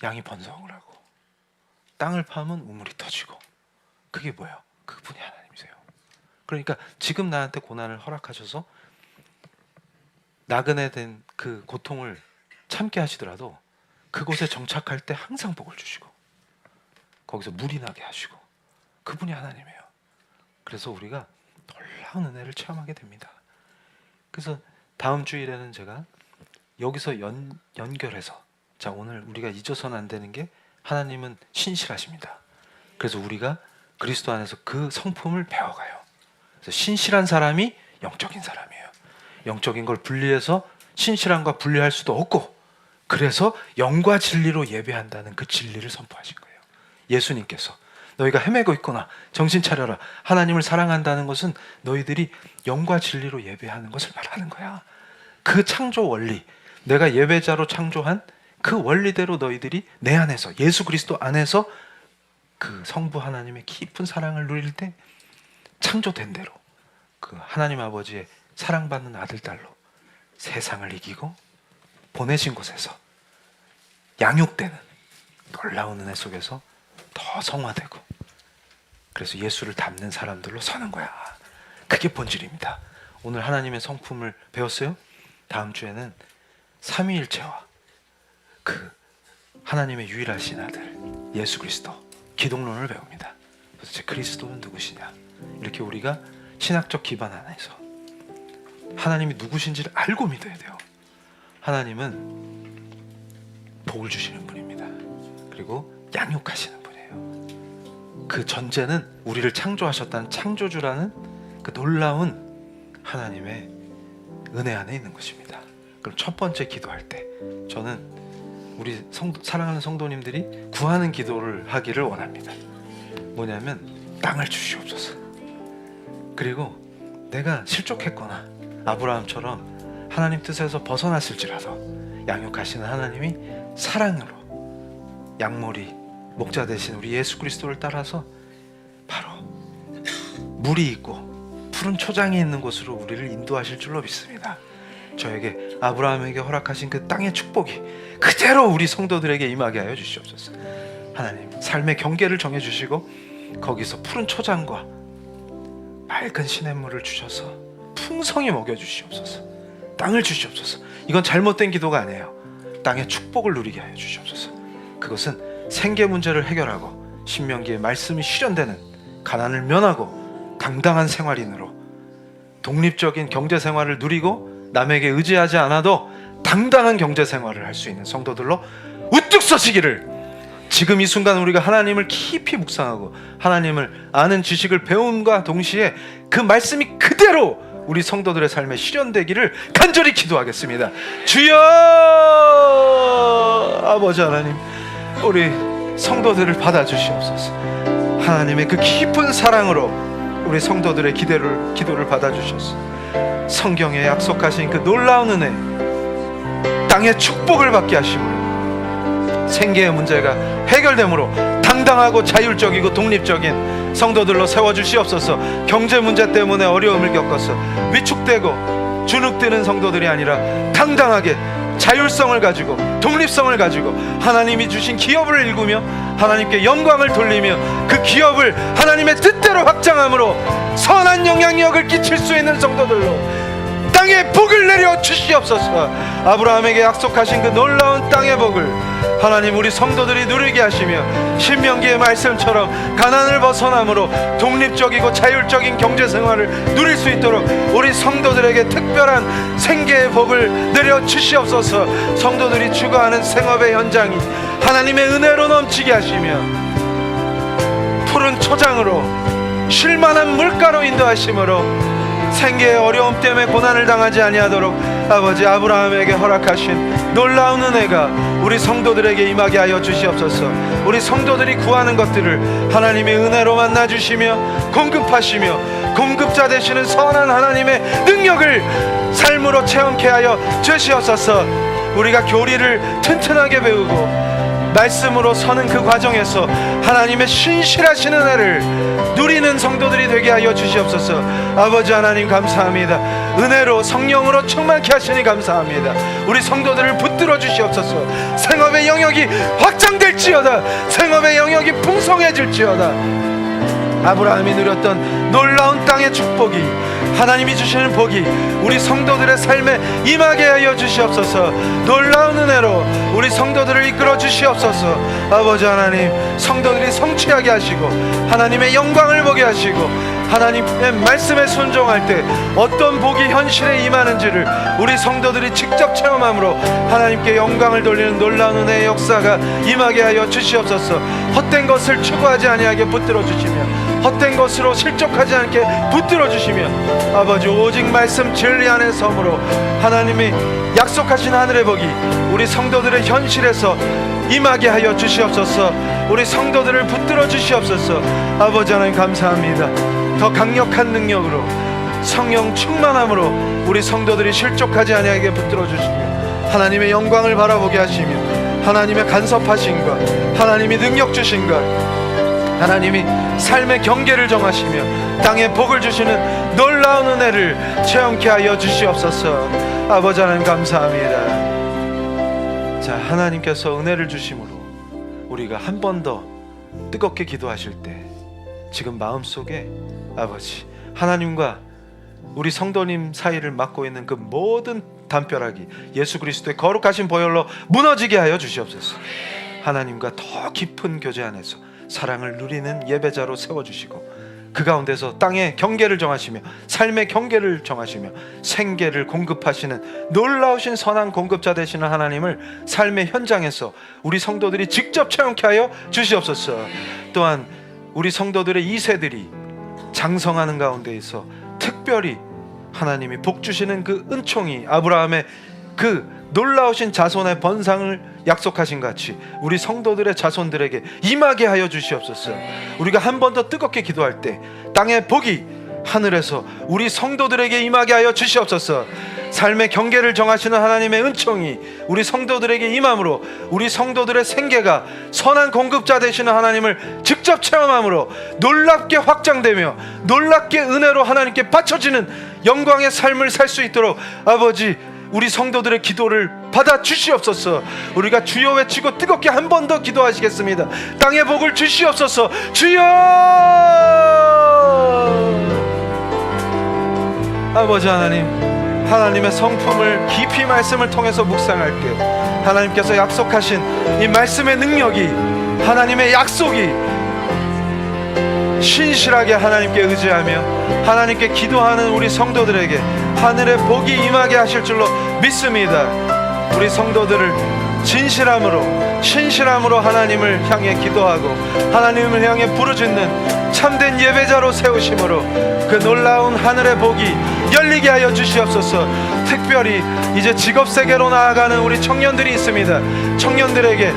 양이 번성을 하고 땅을 파면 우물이 터지고, 그게 뭐예요? 그분이 하나님이세요. 그러니까 지금 나한테 고난을 허락하셔서 나그네 된 그 고통을 참게 하시더라도 그곳에 정착할 때 항상 복을 주시고 거기서 물이 나게 하시고, 그분이 하나님이에요. 그래서 우리가 놀라운 은혜를 체험하게 됩니다. 그래서 다음 주일에는 제가 여기서 연결해서, 자, 오늘 우리가 잊어서는 안 되는 게 하나님은 신실하십니다. 그래서 우리가 그리스도 안에서 그 성품을 배워가요. 그래서 신실한 사람이 영적인 사람이에요. 영적인 걸 분리해서 신실함과 분리할 수도 없고, 그래서 영과 진리로 예배한다는 그 진리를 선포하신 거예요. 예수님께서 너희가 헤매고 있구나, 정신 차려라. 하나님을 사랑한다는 것은 너희들이 영과 진리로 예배하는 것을 말하는 거야. 그 창조 원리, 내가 예배자로 창조한 그 원리대로 너희들이 내 안에서, 예수 그리스도 안에서 그 성부 하나님의 깊은 사랑을 누릴 때 창조된 대로 그 하나님 아버지의 사랑받는 아들, 딸로 세상을 이기고 보내신 곳에서 양육되는 놀라운 은혜 속에서 더 성화되고, 그래서 예수를 닮는 사람들로 사는 거야. 그게 본질입니다. 오늘 하나님의 성품을 배웠어요. 다음 주에는 삼위일체와 그 하나님의 유일하신 아들 예수 그리스도 기독론을 배웁니다. 도대체 그리스도는 누구시냐, 이렇게 우리가 신학적 기반 안에서 하나님이 누구신지를 알고 믿어야 돼요. 하나님은 복을 주시는 분입니다. 그리고 양육하시는 분이에요. 그 전제는 우리를 창조하셨다는 창조주라는 그 놀라운 하나님의 은혜 안에 있는 것입니다. 그럼 첫 번째 기도할 때 저는 우리 사랑하는 성도님들이 구하는 기도를 하기를 원합니다. 뭐냐면 땅을 주시옵소서. 그리고 내가 실족했거나 아브라함처럼 하나님 뜻에서 벗어났을지라도 양육하시는 하나님이 사랑으로 양머리 목자 되신 우리 예수 그리스도를 따라서 바로 물이 있고 푸른 초장이 있는 곳으로 우리를 인도하실 줄로 믿습니다. 저에게 아브라함에게 허락하신 그 땅의 축복이 그대로 우리 성도들에게 임하게 하여 주시옵소서. 하나님 삶의 경계를 정해주시고 거기서 푸른 초장과 맑은 시냇물을 주셔서 풍성히 먹여주시옵소서. 땅을 주시옵소서. 이건 잘못된 기도가 아니에요. 땅의 축복을 누리게 하여 주시옵소서. 그것은 생계 문제를 해결하고 신명기의 말씀이 실현되는 가난을 면하고 당당한 생활인으로 독립적인 경제 생활을 누리고 남에게 의지하지 않아도 당당한 경제 생활을 할 수 있는 성도들로 우뚝 서시기를, 지금 이 순간 우리가 하나님을 깊이 묵상하고 하나님을 아는 지식을 배움과 동시에 그 말씀이 그대로 우리 성도들의 삶에 실현되기를 간절히 기도하겠습니다. 주여! 아버지 하나님, 우리 성도들을 받아주시옵소서. 하나님의 그 깊은 사랑으로 우리 성도들의 기도를 받아주셔서 성경에 약속하신 그 놀라운 은혜, 땅의 축복을 받게 하심으로 생계의 문제가 해결되므로 당당하고 자율적이고 독립적인 성도들로 세워주시옵소서. 경제 문제 때문에 어려움을 겪어서 위축되고 주눅드는 성도들이 아니라 당당하게 자율성을 가지고 독립성을 가지고 하나님이 주신 기업을 일구며 하나님께 영광을 돌리며 그 기업을 하나님의 뜻대로 확장함으로 선한 영향력을 끼칠 수 있는 성도들로 땅에 복을 내려 주시옵소서. 아브라함에게 약속하신 그 놀라운 땅의 복을 하나님 우리 성도들이 누리게 하시며 신명기의 말씀처럼 가난을 벗어남으로 독립적이고 자율적인 경제생활을 누릴 수 있도록 우리 성도들에게 특별한 생계의 복을 내려 주시옵소서. 성도들이 추구하는 생업의 현장이 하나님의 은혜로 넘치게 하시며 푸른 초장으로 쉴만한 물가로 인도하심으로 생계의 어려움 때문에 고난을 당하지 아니하도록 아버지 아브라함에게 허락하신 놀라운 은혜가 우리 성도들에게 임하게 하여 주시옵소서. 우리 성도들이 구하는 것들을 하나님의 은혜로 만나주시며 공급하시며 공급자 되시는 선한 하나님의 능력을 삶으로 체험케 하여 주시옵소서. 우리가 교리를 튼튼하게 배우고 말씀으로 서는 그 과정에서 하나님의 신실하신 은혜를 누리는 성도들이 되게 하여 주시옵소서. 아버지 하나님 감사합니다. 은혜로 성령으로 충만케 하시니 감사합니다. 우리 성도들을 붙들어 주시옵소서. 생업의 영역이 확장될지어다. 생업의 영역이 풍성해질지어다. 아브라함이 누렸던 놀라운 땅의 축복이, 하나님이 주시는 복이 우리 성도들의 삶에 임하게 하여 주시옵소서. 놀라운 은혜로 우리 성도들을 이끌어 주시옵소서. 아버지 하나님, 성도들이 성취하게 하시고 하나님의 영광을 보게 하시고 하나님의 말씀에 순종할 때 어떤 복이 현실에 임하는지를 우리 성도들이 직접 체험함으로 하나님께 영광을 돌리는 놀라운 은혜의 역사가 임하게 하여 주시옵소서. 헛된 것을 추구하지 아니하게 붙들어 주시며 헛된 것으로 실족하지 않게 붙들어 주시며 아버지 오직 말씀 진리 안에 섬으로 하나님이 약속하신 하늘의 복이 우리 성도들의 현실에서 임하게 하여 주시옵소서. 우리 성도들을 붙들어 주시옵소서. 아버지 하나님 감사합니다. 더 강력한 능력으로 성령 충만함으로 우리 성도들이 실족하지 아니하게 붙들어 주시며 하나님의 영광을 바라보게 하시며 하나님의 간섭하심과 하나님이 능력 주신과 하나님이 삶의 경계를 정하시며 땅에 복을 주시는 놀라운 은혜를 체험케 하여 주시옵소서. 아버지 하나님 감사합니다. 자, 하나님께서 은혜를 주심으로 우리가 한 번 더 뜨겁게 기도하실 때 지금 마음속에 아버지 하나님과 우리 성도님 사이를 막고 있는 그 모든 담벼락이 예수 그리스도의 거룩하신 보혈로 무너지게 하여 주시옵소서. 하나님과 더 깊은 교제 안에서 사랑을 누리는 예배자로 세워주시고 그 가운데서 땅의 경계를 정하시며 삶의 경계를 정하시며 생계를 공급하시는 놀라우신 선한 공급자 되시는 하나님을 삶의 현장에서 우리 성도들이 직접 체험케 하여 주시옵소서. 또한 우리 성도들의 2세들이 장성하는 가운데 있어 특별히 하나님이 복 주시는 그 은총이 아브라함의 그 놀라우신 자손의 번상을 약속하신 같이 우리 성도들의 자손들에게 임하게 하여 주시옵소서. 우리가 한 번 더 뜨겁게 기도할 때 땅의 복이 하늘에서 우리 성도들에게 임하게 하여 주시옵소서. 삶의 경계를 정하시는 하나님의 은총이 우리 성도들에게 임함으로 우리 성도들의 생계가 선한 공급자 되시는 하나님을 직접 체험함으로 놀랍게 확장되며 놀랍게 은혜로 하나님께 바쳐지는 영광의 삶을 살 수 있도록 아버지 우리 성도들의 기도를 받아 주시옵소서. 우리가 주여 외치고 뜨겁게 한 번 더 기도하시겠습니다. 땅의 복을 주시옵소서. 주여! 아버지 하나님, 하나님의 성품을 깊이 말씀을 통해서 묵상할 때 하나님께서 약속하신 이 말씀의 능력이, 하나님의 약속이 신실하게 하나님께 의지하며 하나님께 기도하는 우리 성도들에게 하늘의 복이 임하게 하실 줄로 믿습니다. 우리 성도들을 신실함으로 하나님을 향해 기도하고 하나님을 향해 부르짖는 참된 예배자로 세우심으로 그 놀라운 하늘의 복이 열리게 하여 주시옵소서. 특별히 이제 직업세계로 나아가는 우리 청년들이 있습니다. 청년들에게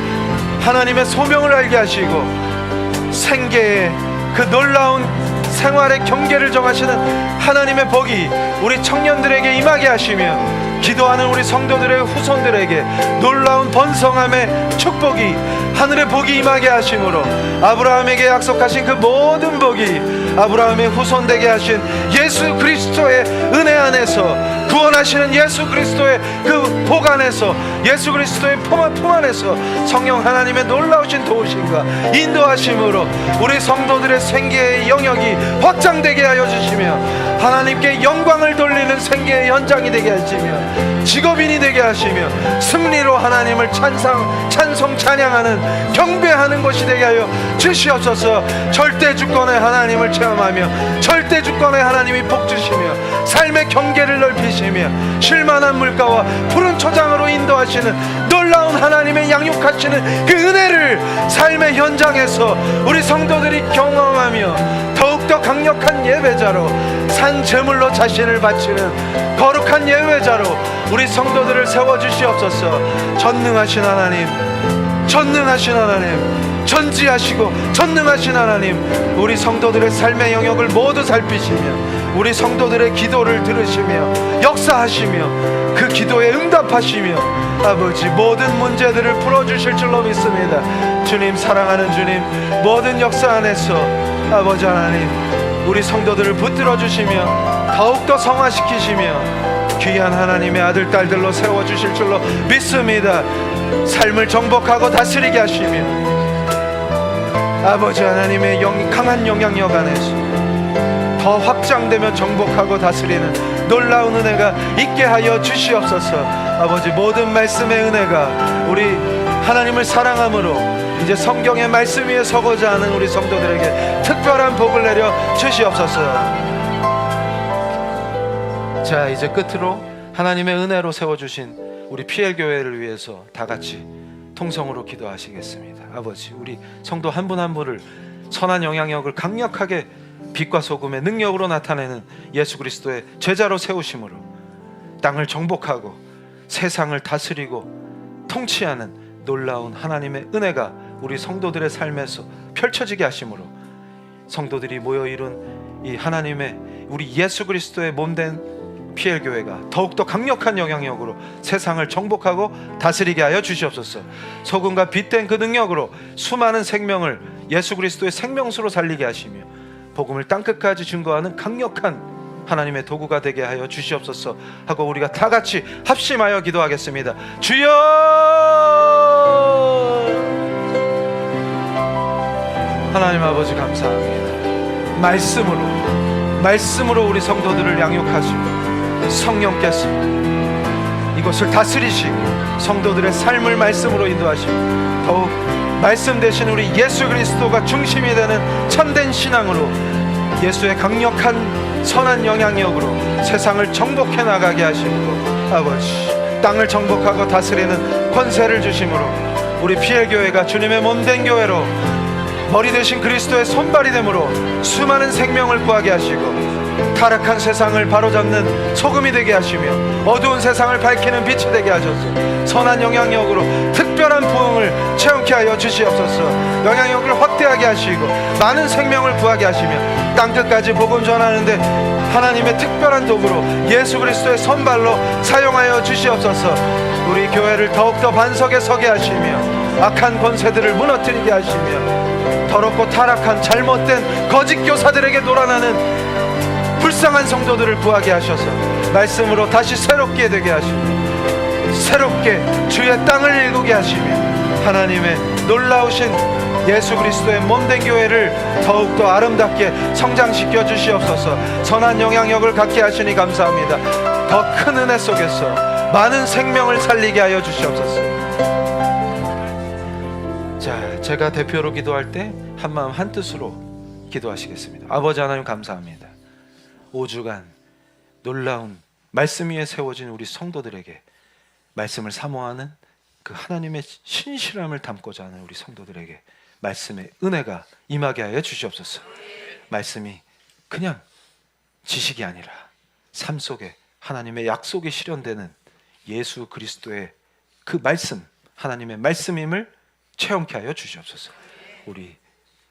하나님의 소명을 알게 하시고 생계의 그 놀라운 생활의 경계를 정하시는 하나님의 복이 우리 청년들에게 임하게 하시며 기도하는 우리 성도들의 후손들에게 놀라운 번성함의 축복이 하늘의 복이 임하게 하심으로 아브라함에게 약속하신 그 모든 복이 아브라함의 후손 되게 하신 예수 그리스도의 은혜 안에서 구원하시는 예수 그리스도의 그 복 안에서 예수 그리스도의 품 안에서 성령 하나님의 놀라우신 도우심과 인도하심으로 우리 성도들의 생계의 영역이 확장되게 하여 주시며 하나님께 영광을 돌리는 생계의 현장이 되게 하시며 직업인이 되게 하시며 승리로 하나님을 찬송 찬양하는 경배하는 것이 되게 하여 주시옵소서. 절대 주권의 하나님을 체험하며 절대 주권의 하나님이 복 주시며 삶의 경계를 넓히시며 쉴만한 물가와 푸른 초장으로 인도하시는 놀라운 하나님의 양육하시는 그 은혜를 삶의 현장에서 우리 성도들이 경험하며 더욱더 강력한 예배자로 산 제물로 자신을 바치는 거룩한 예배자로 우리 성도들을 세워주시옵소서. 전능하신 하나님, 전지하시고 전능하신 하나님, 우리 성도들의 삶의 영역을 모두 살피시며 우리 성도들의 기도를 들으시며 역사하시며 그 기도에 응답하시며 아버지 모든 문제들을 풀어주실 줄로 믿습니다. 주님, 사랑하는 주님, 모든 역사 안에서 아버지 하나님 우리 성도들을 붙들어 주시며 더욱더 성화시키시며 귀한 하나님의 아들 딸들로 세워주실 줄로 믿습니다. 삶을 정복하고 다스리게 하시며 아버지 하나님의 강한 영향력 안에서 더 확장되며 정복하고 다스리는 놀라운 은혜가 있게 하여 주시옵소서. 아버지 모든 말씀의 은혜가 우리 하나님을 사랑함으로 이제 성경의 말씀 위에 서고자 하는 우리 성도들에게 특별한 복을 내려 주시옵소서. 자, 이제 끝으로 하나님의 은혜로 세워주신 우리 PL교회를 위해서 다 같이 통성으로 기도하시겠습니다. 아버지, 우리 성도 한 분 한 분을 선한 영향력을 강력하게 빛과 소금의 능력으로 나타내는 예수 그리스도의 제자로 세우심으로 땅을 정복하고 세상을 다스리고 통치하는 놀라운 하나님의 은혜가 우리 성도들의 삶에서 펼쳐지게 하심으로 성도들이 모여 이룬 이 하나님의 우리 예수 그리스도의 몸된 PL교회가 더욱더 강력한 영향력으로 세상을 정복하고 다스리게 하여 주시옵소서. 소금과 빛된 그 능력으로 수많은 생명을 예수 그리스도의 생명수로 살리게 하시며 복음을 땅끝까지 증거하는 강력한 하나님의 도구가 되게 하여 주시옵소서 하고 우리가 다 같이 합심하여 기도하겠습니다. 주여! 하나님 아버지 감사합니다. 말씀으로 우리 성도들을 양육하시고 성령께서 이것을 다스리시고 성도들의 삶을 말씀으로 인도하시고 더욱 말씀 대신 우리 예수 그리스도가 중심이 되는 참된 신앙으로 예수의 강력한 선한 영향력으로 세상을 정복해 나가게 하시고 아버지 땅을 정복하고 다스리는 권세를 주심으로 우리 PL교회가 주님의 몸된 교회로 머리 대신 그리스도의 손발이 됨으로 수많은 생명을 구하게 하시고 타락한 세상을 바로잡는 소금이 되게 하시며 어두운 세상을 밝히는 빛이 되게 하셔서 선한 영향력으로 특별한 부흥을 체험케 하여 주시옵소서. 영향력을 확대하게 하시고 많은 생명을 구하게 하시며 땅끝까지 복음 전하는데 하나님의 특별한 도구로 예수 그리스도의 손발로 사용하여 주시옵소서. 우리 교회를 더욱더 반석에 서게 하시며 악한 권세들을 무너뜨리게 하시며 더럽고 타락한 잘못된 거짓 교사들에게 놀아나는 불쌍한 성도들을 구하게 하셔서 말씀으로 다시 새롭게 되게 하시며 새롭게 주의 땅을 일구게 하시며 하나님의 놀라우신 예수 그리스도의 몸된 교회를 더욱더 아름답게 성장시켜 주시옵소서. 선한 영향력을 갖게 하시니 감사합니다. 더 큰 은혜 속에서 많은 생명을 살리게 하여 주시옵소서. 자, 제가 대표로 기도할 때 한마음 한뜻으로 기도하시겠습니다. 아버지 하나님 감사합니다. 5주간 놀라운 말씀 위에 세워진 우리 성도들에게 말씀을 사모하는 그 하나님의 신실함을 담고자 하는 우리 성도들에게 말씀의 은혜가 임하게 하여 주시옵소서. 말씀이 그냥 지식이 아니라 삶 속에 하나님의 약속이 실현되는 예수 그리스도의 그 말씀, 하나님의 말씀임을 체험케 하여 주시옵소서. 우리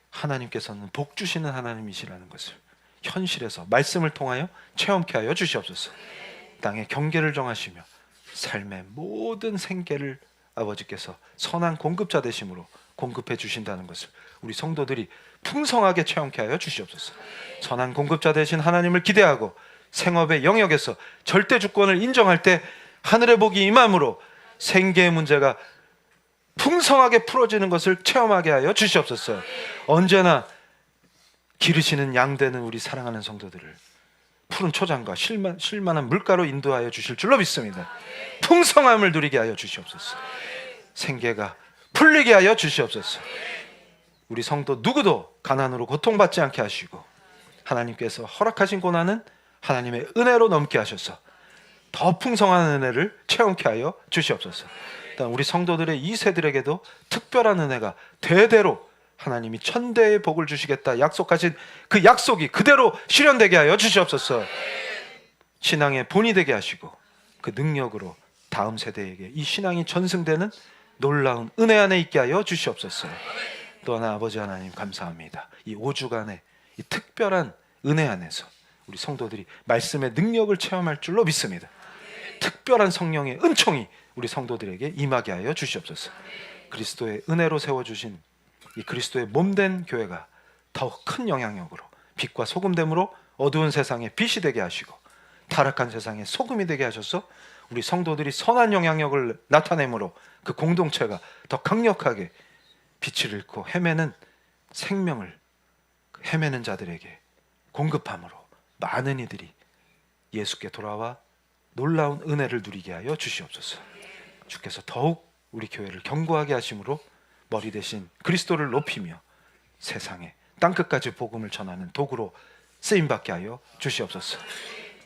하나님께서는 복 주시는 하나님이시라는 것을 현실에서 말씀을 통하여 체험케 하여 주시옵소서. 땅의 경계를 정하시며 삶의 모든 생계를 아버지께서 선한 공급자 되심으로 공급해 주신다는 것을 우리 성도들이 풍성하게 체험케 하여 주시옵소서. 선한 공급자 되신 하나님을 기대하고 생업의 영역에서 절대 주권을 인정할 때 하늘의 복이 임함으로 생계의 문제가 풍성하게 풀어지는 것을 체험하게 하여 주시옵소서. 언제나 기르시는 양 되는 우리 사랑하는 성도들을 푸른 초장과 쉴만한 물가로 인도하여 주실 줄로 믿습니다. 풍성함을 누리게 하여 주시옵소서. 생계가 풀리게 하여 주시옵소서. 우리 성도 누구도 가난으로 고통받지 않게 하시고 하나님께서 허락하신 고난은 하나님의 은혜로 넘게 하셔서 더 풍성한 은혜를 체험케 하여 주시옵소서. 일단 우리 성도들의 2세들에게도 특별한 은혜가 대대로 하나님이 천대의 복을 주시겠다 약속하신 그 약속이 그대로 실현되게 하여 주시옵소서. 신앙의 본이 되게 하시고 그 능력으로 다음 세대에게 이 신앙이 전승되는 놀라운 은혜 안에 있게 하여 주시옵소서. 또 하나 아버지 하나님 감사합니다. 이 5주간의 이 특별한 은혜 안에서 우리 성도들이 말씀의 능력을 체험할 줄로 믿습니다. 특별한 성령의 은총이 우리 성도들에게 임하게 하여 주시옵소서. 그리스도의 은혜로 세워주신 이 그리스도의 몸된 교회가 더욱 큰 영향력으로 빛과 소금됨으로 어두운 세상에 빛이 되게 하시고 타락한 세상에 소금이 되게 하셔서 우리 성도들이 선한 영향력을 나타내므로 그 공동체가 더 강력하게 빛을 잃고 헤매는 생명을 헤매는 자들에게 공급함으로 많은 이들이 예수께 돌아와 놀라운 은혜를 누리게 하여 주시옵소서. 주께서 더욱 우리 교회를 견고하게 하심으로 머리 대신 그리스도를 높이며 세상에 땅끝까지 복음을 전하는 도구로 쓰임받게 하여 주시옵소서.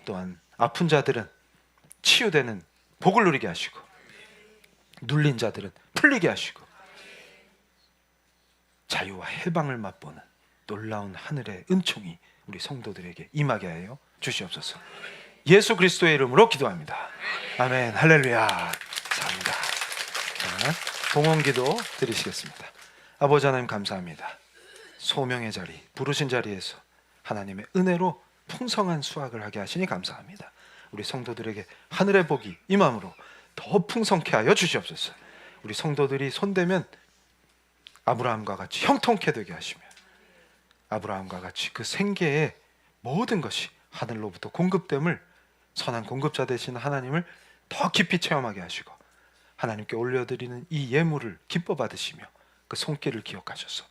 또한 아픈 자들은 치유되는 복을 누리게 하시고 눌린 자들은 풀리게 하시고 자유와 해방을 맛보는 놀라운 하늘의 은총이 우리 성도들에게 임하게 하여 주시옵소서. 예수 그리스도의 이름으로 기도합니다. 아멘. 할렐루야. 감사합니다. 자, 봉헌기도 드리시겠습니다. 아버지 하나님 감사합니다. 소명의 자리, 부르신 자리에서 하나님의 은혜로 풍성한 수확을 하게 하시니 감사합니다. 우리 성도들에게 하늘의 복이 임함으로 더 풍성케 하여 주시옵소서. 우리 성도들이 손대면 아브라함과 같이 형통케 되게 하시며 아브라함과 같이 그 생계의 모든 것이 하늘로부터 공급됨을 선한 공급자 되신 하나님을 더 깊이 체험하게 하시고 하나님께 올려드리는 이 예물을 기뻐 받으시며 그 손길을 기억하셔서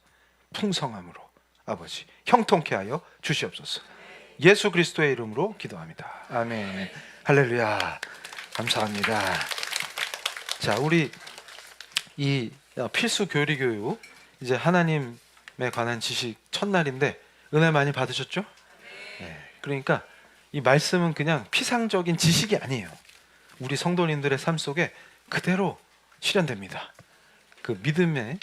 풍성함으로 아버지 형통케 하여 주시옵소서. 예수 그리스도의 이름으로 기도합니다. 아멘. 할렐루야. 감사합니다. 자, 우리 이 필수 교리 교육 이제 하나님에 관한 지식 첫날인데 은혜 많이 받으셨죠? 네. 그러니까 이 말씀은 그냥 피상적인 지식이 아니에요. 우리 성도님들의 삶 속에 그대로 실현됩니다. 그 믿음에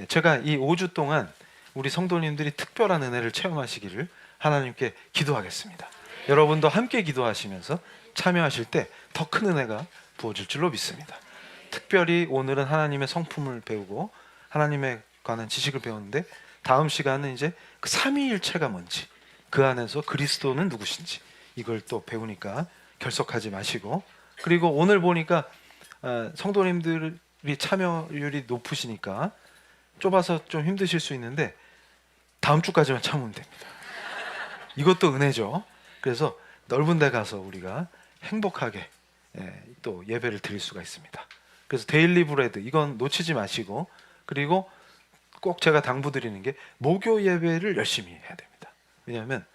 제가 이 5주 동안 우리 성도님들이 특별한 은혜를 체험하시기를 하나님께 기도하겠습니다. 여러분도 함께 기도하시면서 참여하실 때 더 큰 은혜가 부어질 줄로 믿습니다. 특별히 오늘은 하나님의 성품을 배우고 하나님에 관한 지식을 배우는데, 다음 시간은 이제 그 삼위일체가 뭔지, 그 안에서 그리스도는 누구신지 이걸 또 배우니까 결석하지 마시고, 그리고 오늘 보니까 성도님들이 참여율이 높으시니까 좁아서 좀 힘드실 수 있는데 다음 주까지만 참으면 됩니다. 이것도 은혜죠. 그래서 넓은 데 가서 우리가 행복하게 또 예배를 드릴 수가 있습니다. 그래서 데일리 브레드 이건 놓치지 마시고, 그리고 꼭 제가 당부드리는 게 목요 예배를 열심히 해야 됩니다. 왜냐하면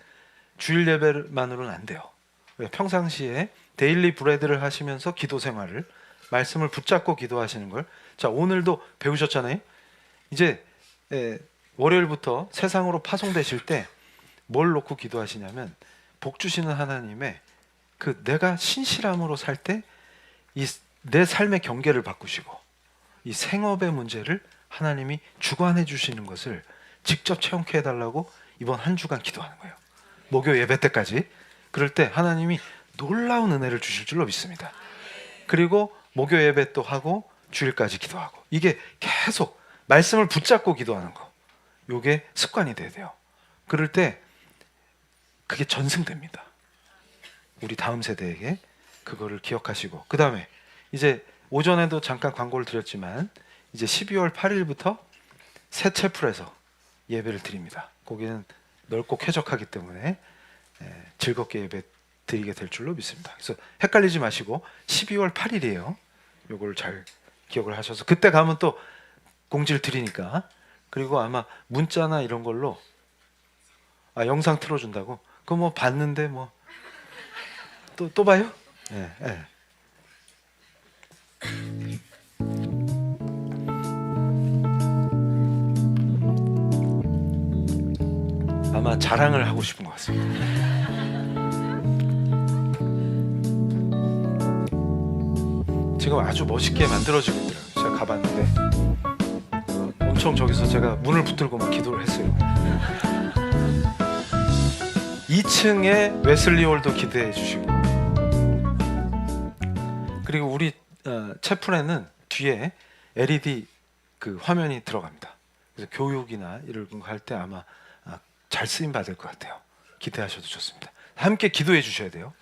주일 예배만으로는 안 돼요. 평상시에 데일리 브레드를 하시면서 기도 생활을, 말씀을 붙잡고 기도하시는 걸, 자 오늘도 배우셨잖아요. 이제 월요일부터 세상으로 파송되실 때 뭘 놓고 기도하시냐면, 복 주시는 하나님의 그 내가 신실함으로 살 때 이 내 삶의 경계를 바꾸시고 이 생업의 문제를 하나님이 주관해 주시는 것을 직접 체험케 해달라고 이번 한 주간 기도하는 거예요. 목요 예배 때까지. 그럴 때 하나님이 놀라운 은혜를 주실 줄로 믿습니다. 그리고 목요 예배 또 하고 주일까지 기도하고, 이게 계속 말씀을 붙잡고 기도하는 거, 이게 습관이 돼야 돼요. 그럴 때 그게 전승됩니다. 우리 다음 세대에게 그거를 기억하시고, 그 다음에 이제 오전에도 잠깐 광고를 드렸지만 이제 12월 8일부터 새 채플에서 예배를 드립니다. 거기는 넓고 쾌적하기 때문에 즐겁게 예배 드리게 될 줄로 믿습니다. 그래서 헷갈리지 마시고 12월 8일이에요. 요걸 잘 기억을 하셔서 그때 가면 또 공지를 드리니까. 그리고 아마 문자나 이런 걸로 영상 틀어준다고, 그거 뭐 봤는데 뭐 또 봐요? 네, 네. 아마 자랑을 하고 싶은 것 같습니다. 지금 아주 멋있게 만들어지고 있더라고요. 제가 가봤는데 엄청 저기서 제가 문을 붙들고 막 기도를 했어요. 2층에 웨슬리홀도 기대해 주시고, 그리고 우리 채플에는 뒤에 LED 그 화면이 들어갑니다. 그래서 교육이나 이런 거 할 때 아마 잘 쓰임 받을 것 같아요. 기대하셔도 좋습니다. 함께 기도해 주셔야 돼요.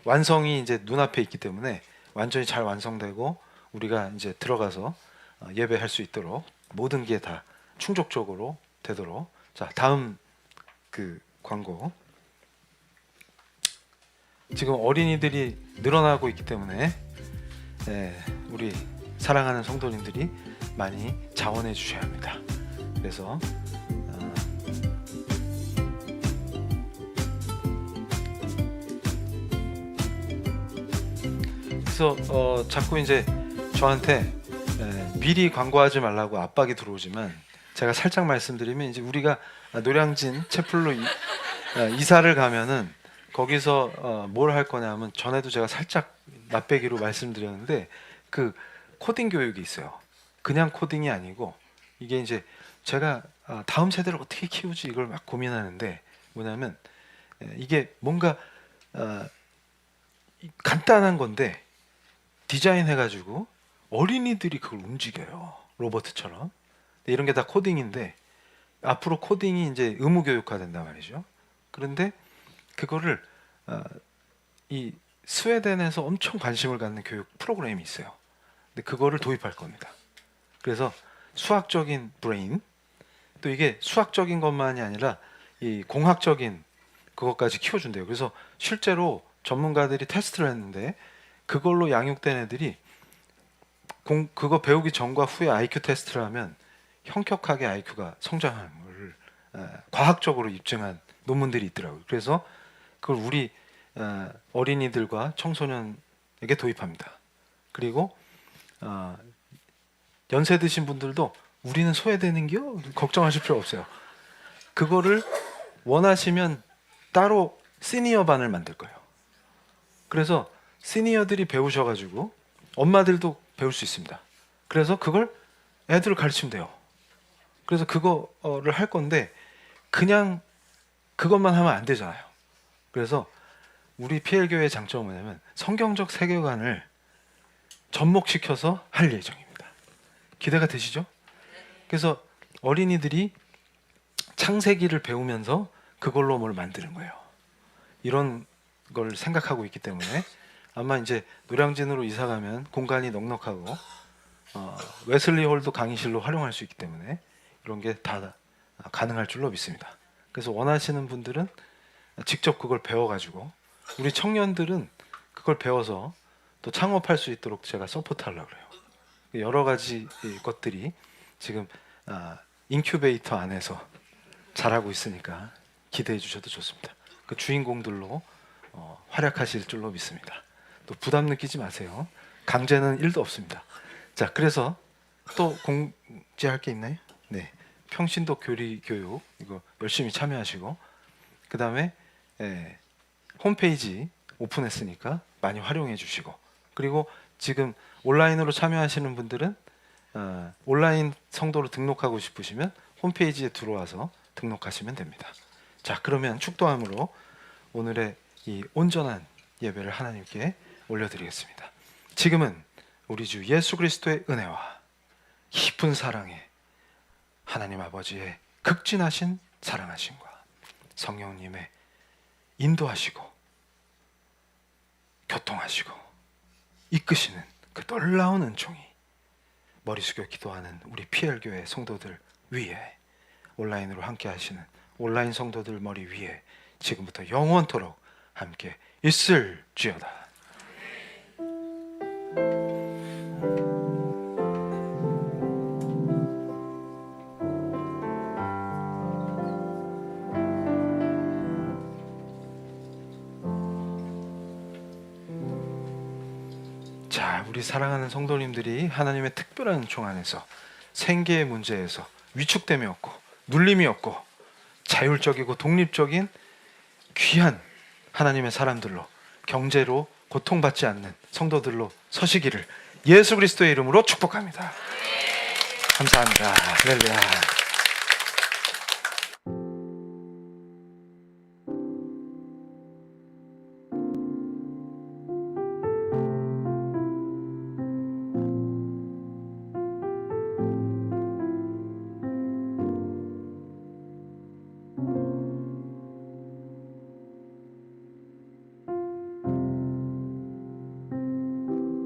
완성이 이제 눈앞에 있기 때문에 완전히 잘 완성되고 우리가 이제 들어가서 예배할 수 있도록 모든 게 다 충족적으로 되도록. 자, 다음 그 광고. 지금 어린이들이 늘어나고 있기 때문에 우리 사랑하는 성도님들이 많이 자원해 주셔야 합니다. 그래서 자꾸 이제 저한테 미리 광고하지 말라고 압박이 들어오지만, 제가 살짝 말씀드리면, 이제 우리가 노량진 채플로 이사를 가면은 거기서 뭘 할 거냐면, 전에도 제가 살짝 맛배기로 말씀드렸는데 그 코딩 교육이 있어요. 그냥 코딩이 아니고, 이게 이제 제가 다음 세대를 어떻게 키우지 이걸 막 고민하는데, 뭐냐면 이게 뭔가 간단한 건데 디자인해가지고 어린이들이 그걸 움직여요. 로봇처럼. 이런 게 다 코딩인데, 앞으로 코딩이 이제 의무 교육화 된단 말이죠. 그런데 그거를 이 스웨덴에서 엄청 관심을 갖는 교육 프로그램이 있어요. 근데 그거를 도입할 겁니다. 그래서 수학적인 브레인, 또 이게 수학적인 것만이 아니라 이 공학적인 그것까지 키워준대요. 그래서 실제로 전문가들이 테스트를 했는데, 그걸로 양육된 애들이 그거 배우기 전과 후에 IQ 테스트를 하면 현격하게 IQ가 성장하는 걸 과학적으로 입증한 논문들이 있더라고요. 그래서 그걸 우리 어린이들과 청소년에게 도입합니다. 그리고 연세 드신 분들도 우리는 소외되는겨? 걱정하실 필요 없어요. 그거를 원하시면 따로 시니어 반을 만들 거예요. 그래서 시니어들이 그래서 그거를 할 건데 그냥 그것만 하면 안 되잖아요. 그래서 우리 PL교회의 장점은 뭐냐면 성경적 세계관을 접목시켜서 할 예정입니다. 기대가 되시죠? 그래서 어린이들이 창세기를 배우면서 그걸로 뭘 만드는 거예요. 이런 걸 생각하고 있기 때문에 아마 이제 노량진으로 이사 가면 공간이 넉넉하고 웨슬리 홀도 강의실로 활용할 수 있기 때문에 이런 게 다 가능할 줄로 믿습니다. 그래서 원하시는 분들은 직접 그걸 배워가지고 우리 청년들은 그걸 배워서 또 창업할 수 있도록 제가 서포트하려고 그래요. 여러 가지 것들이 지금 인큐베이터 안에서 잘하고 있으니까 기대해 주셔도 좋습니다. 그 주인공들로 활약하실 줄로 믿습니다. 또 부담 느끼지 마세요. 강제는 1도 없습니다. 자, 그래서 또 공지할 게 있나요? 네, 평신도 교리 교육 이거 열심히 참여하시고 그 다음에 홈페이지 오픈했으니까 많이 활용해 주시고 그리고 지금 온라인으로 참여하시는 분들은 온라인 성도로 등록하고 싶으시면 홈페이지에 들어와서 등록하시면 됩니다. 자, 그러면 축도함으로 오늘의 이 온전한 예배를 하나님께 올려드리겠습니다. 지금은 우리 주 예수 그리스도의 은혜와 깊은 사랑에 하나님 아버지의 극진하신 사랑하심과 성령님의 인도하시고 교통하시고 이끄시는 그 놀라운 은총이 머리 숙여 기도하는 우리 PL교회 성도들 위에 온라인으로 함께 하시는 온라인 성도들 머리 위에 지금부터 영원토록 함께 있을지어다. 자, 우리 사랑하는 성도님들이 하나님의 특별한 은총 안에서 생계의 문제에서 위축됨이 없고 눌림이 없고 자율적이고 독립적인 귀한 하나님의 사람들로 경제로 고통받지 않는 성도들로 서시기를 예수 그리스도의 이름으로 축복합니다. 감사합니다. 할렐루야.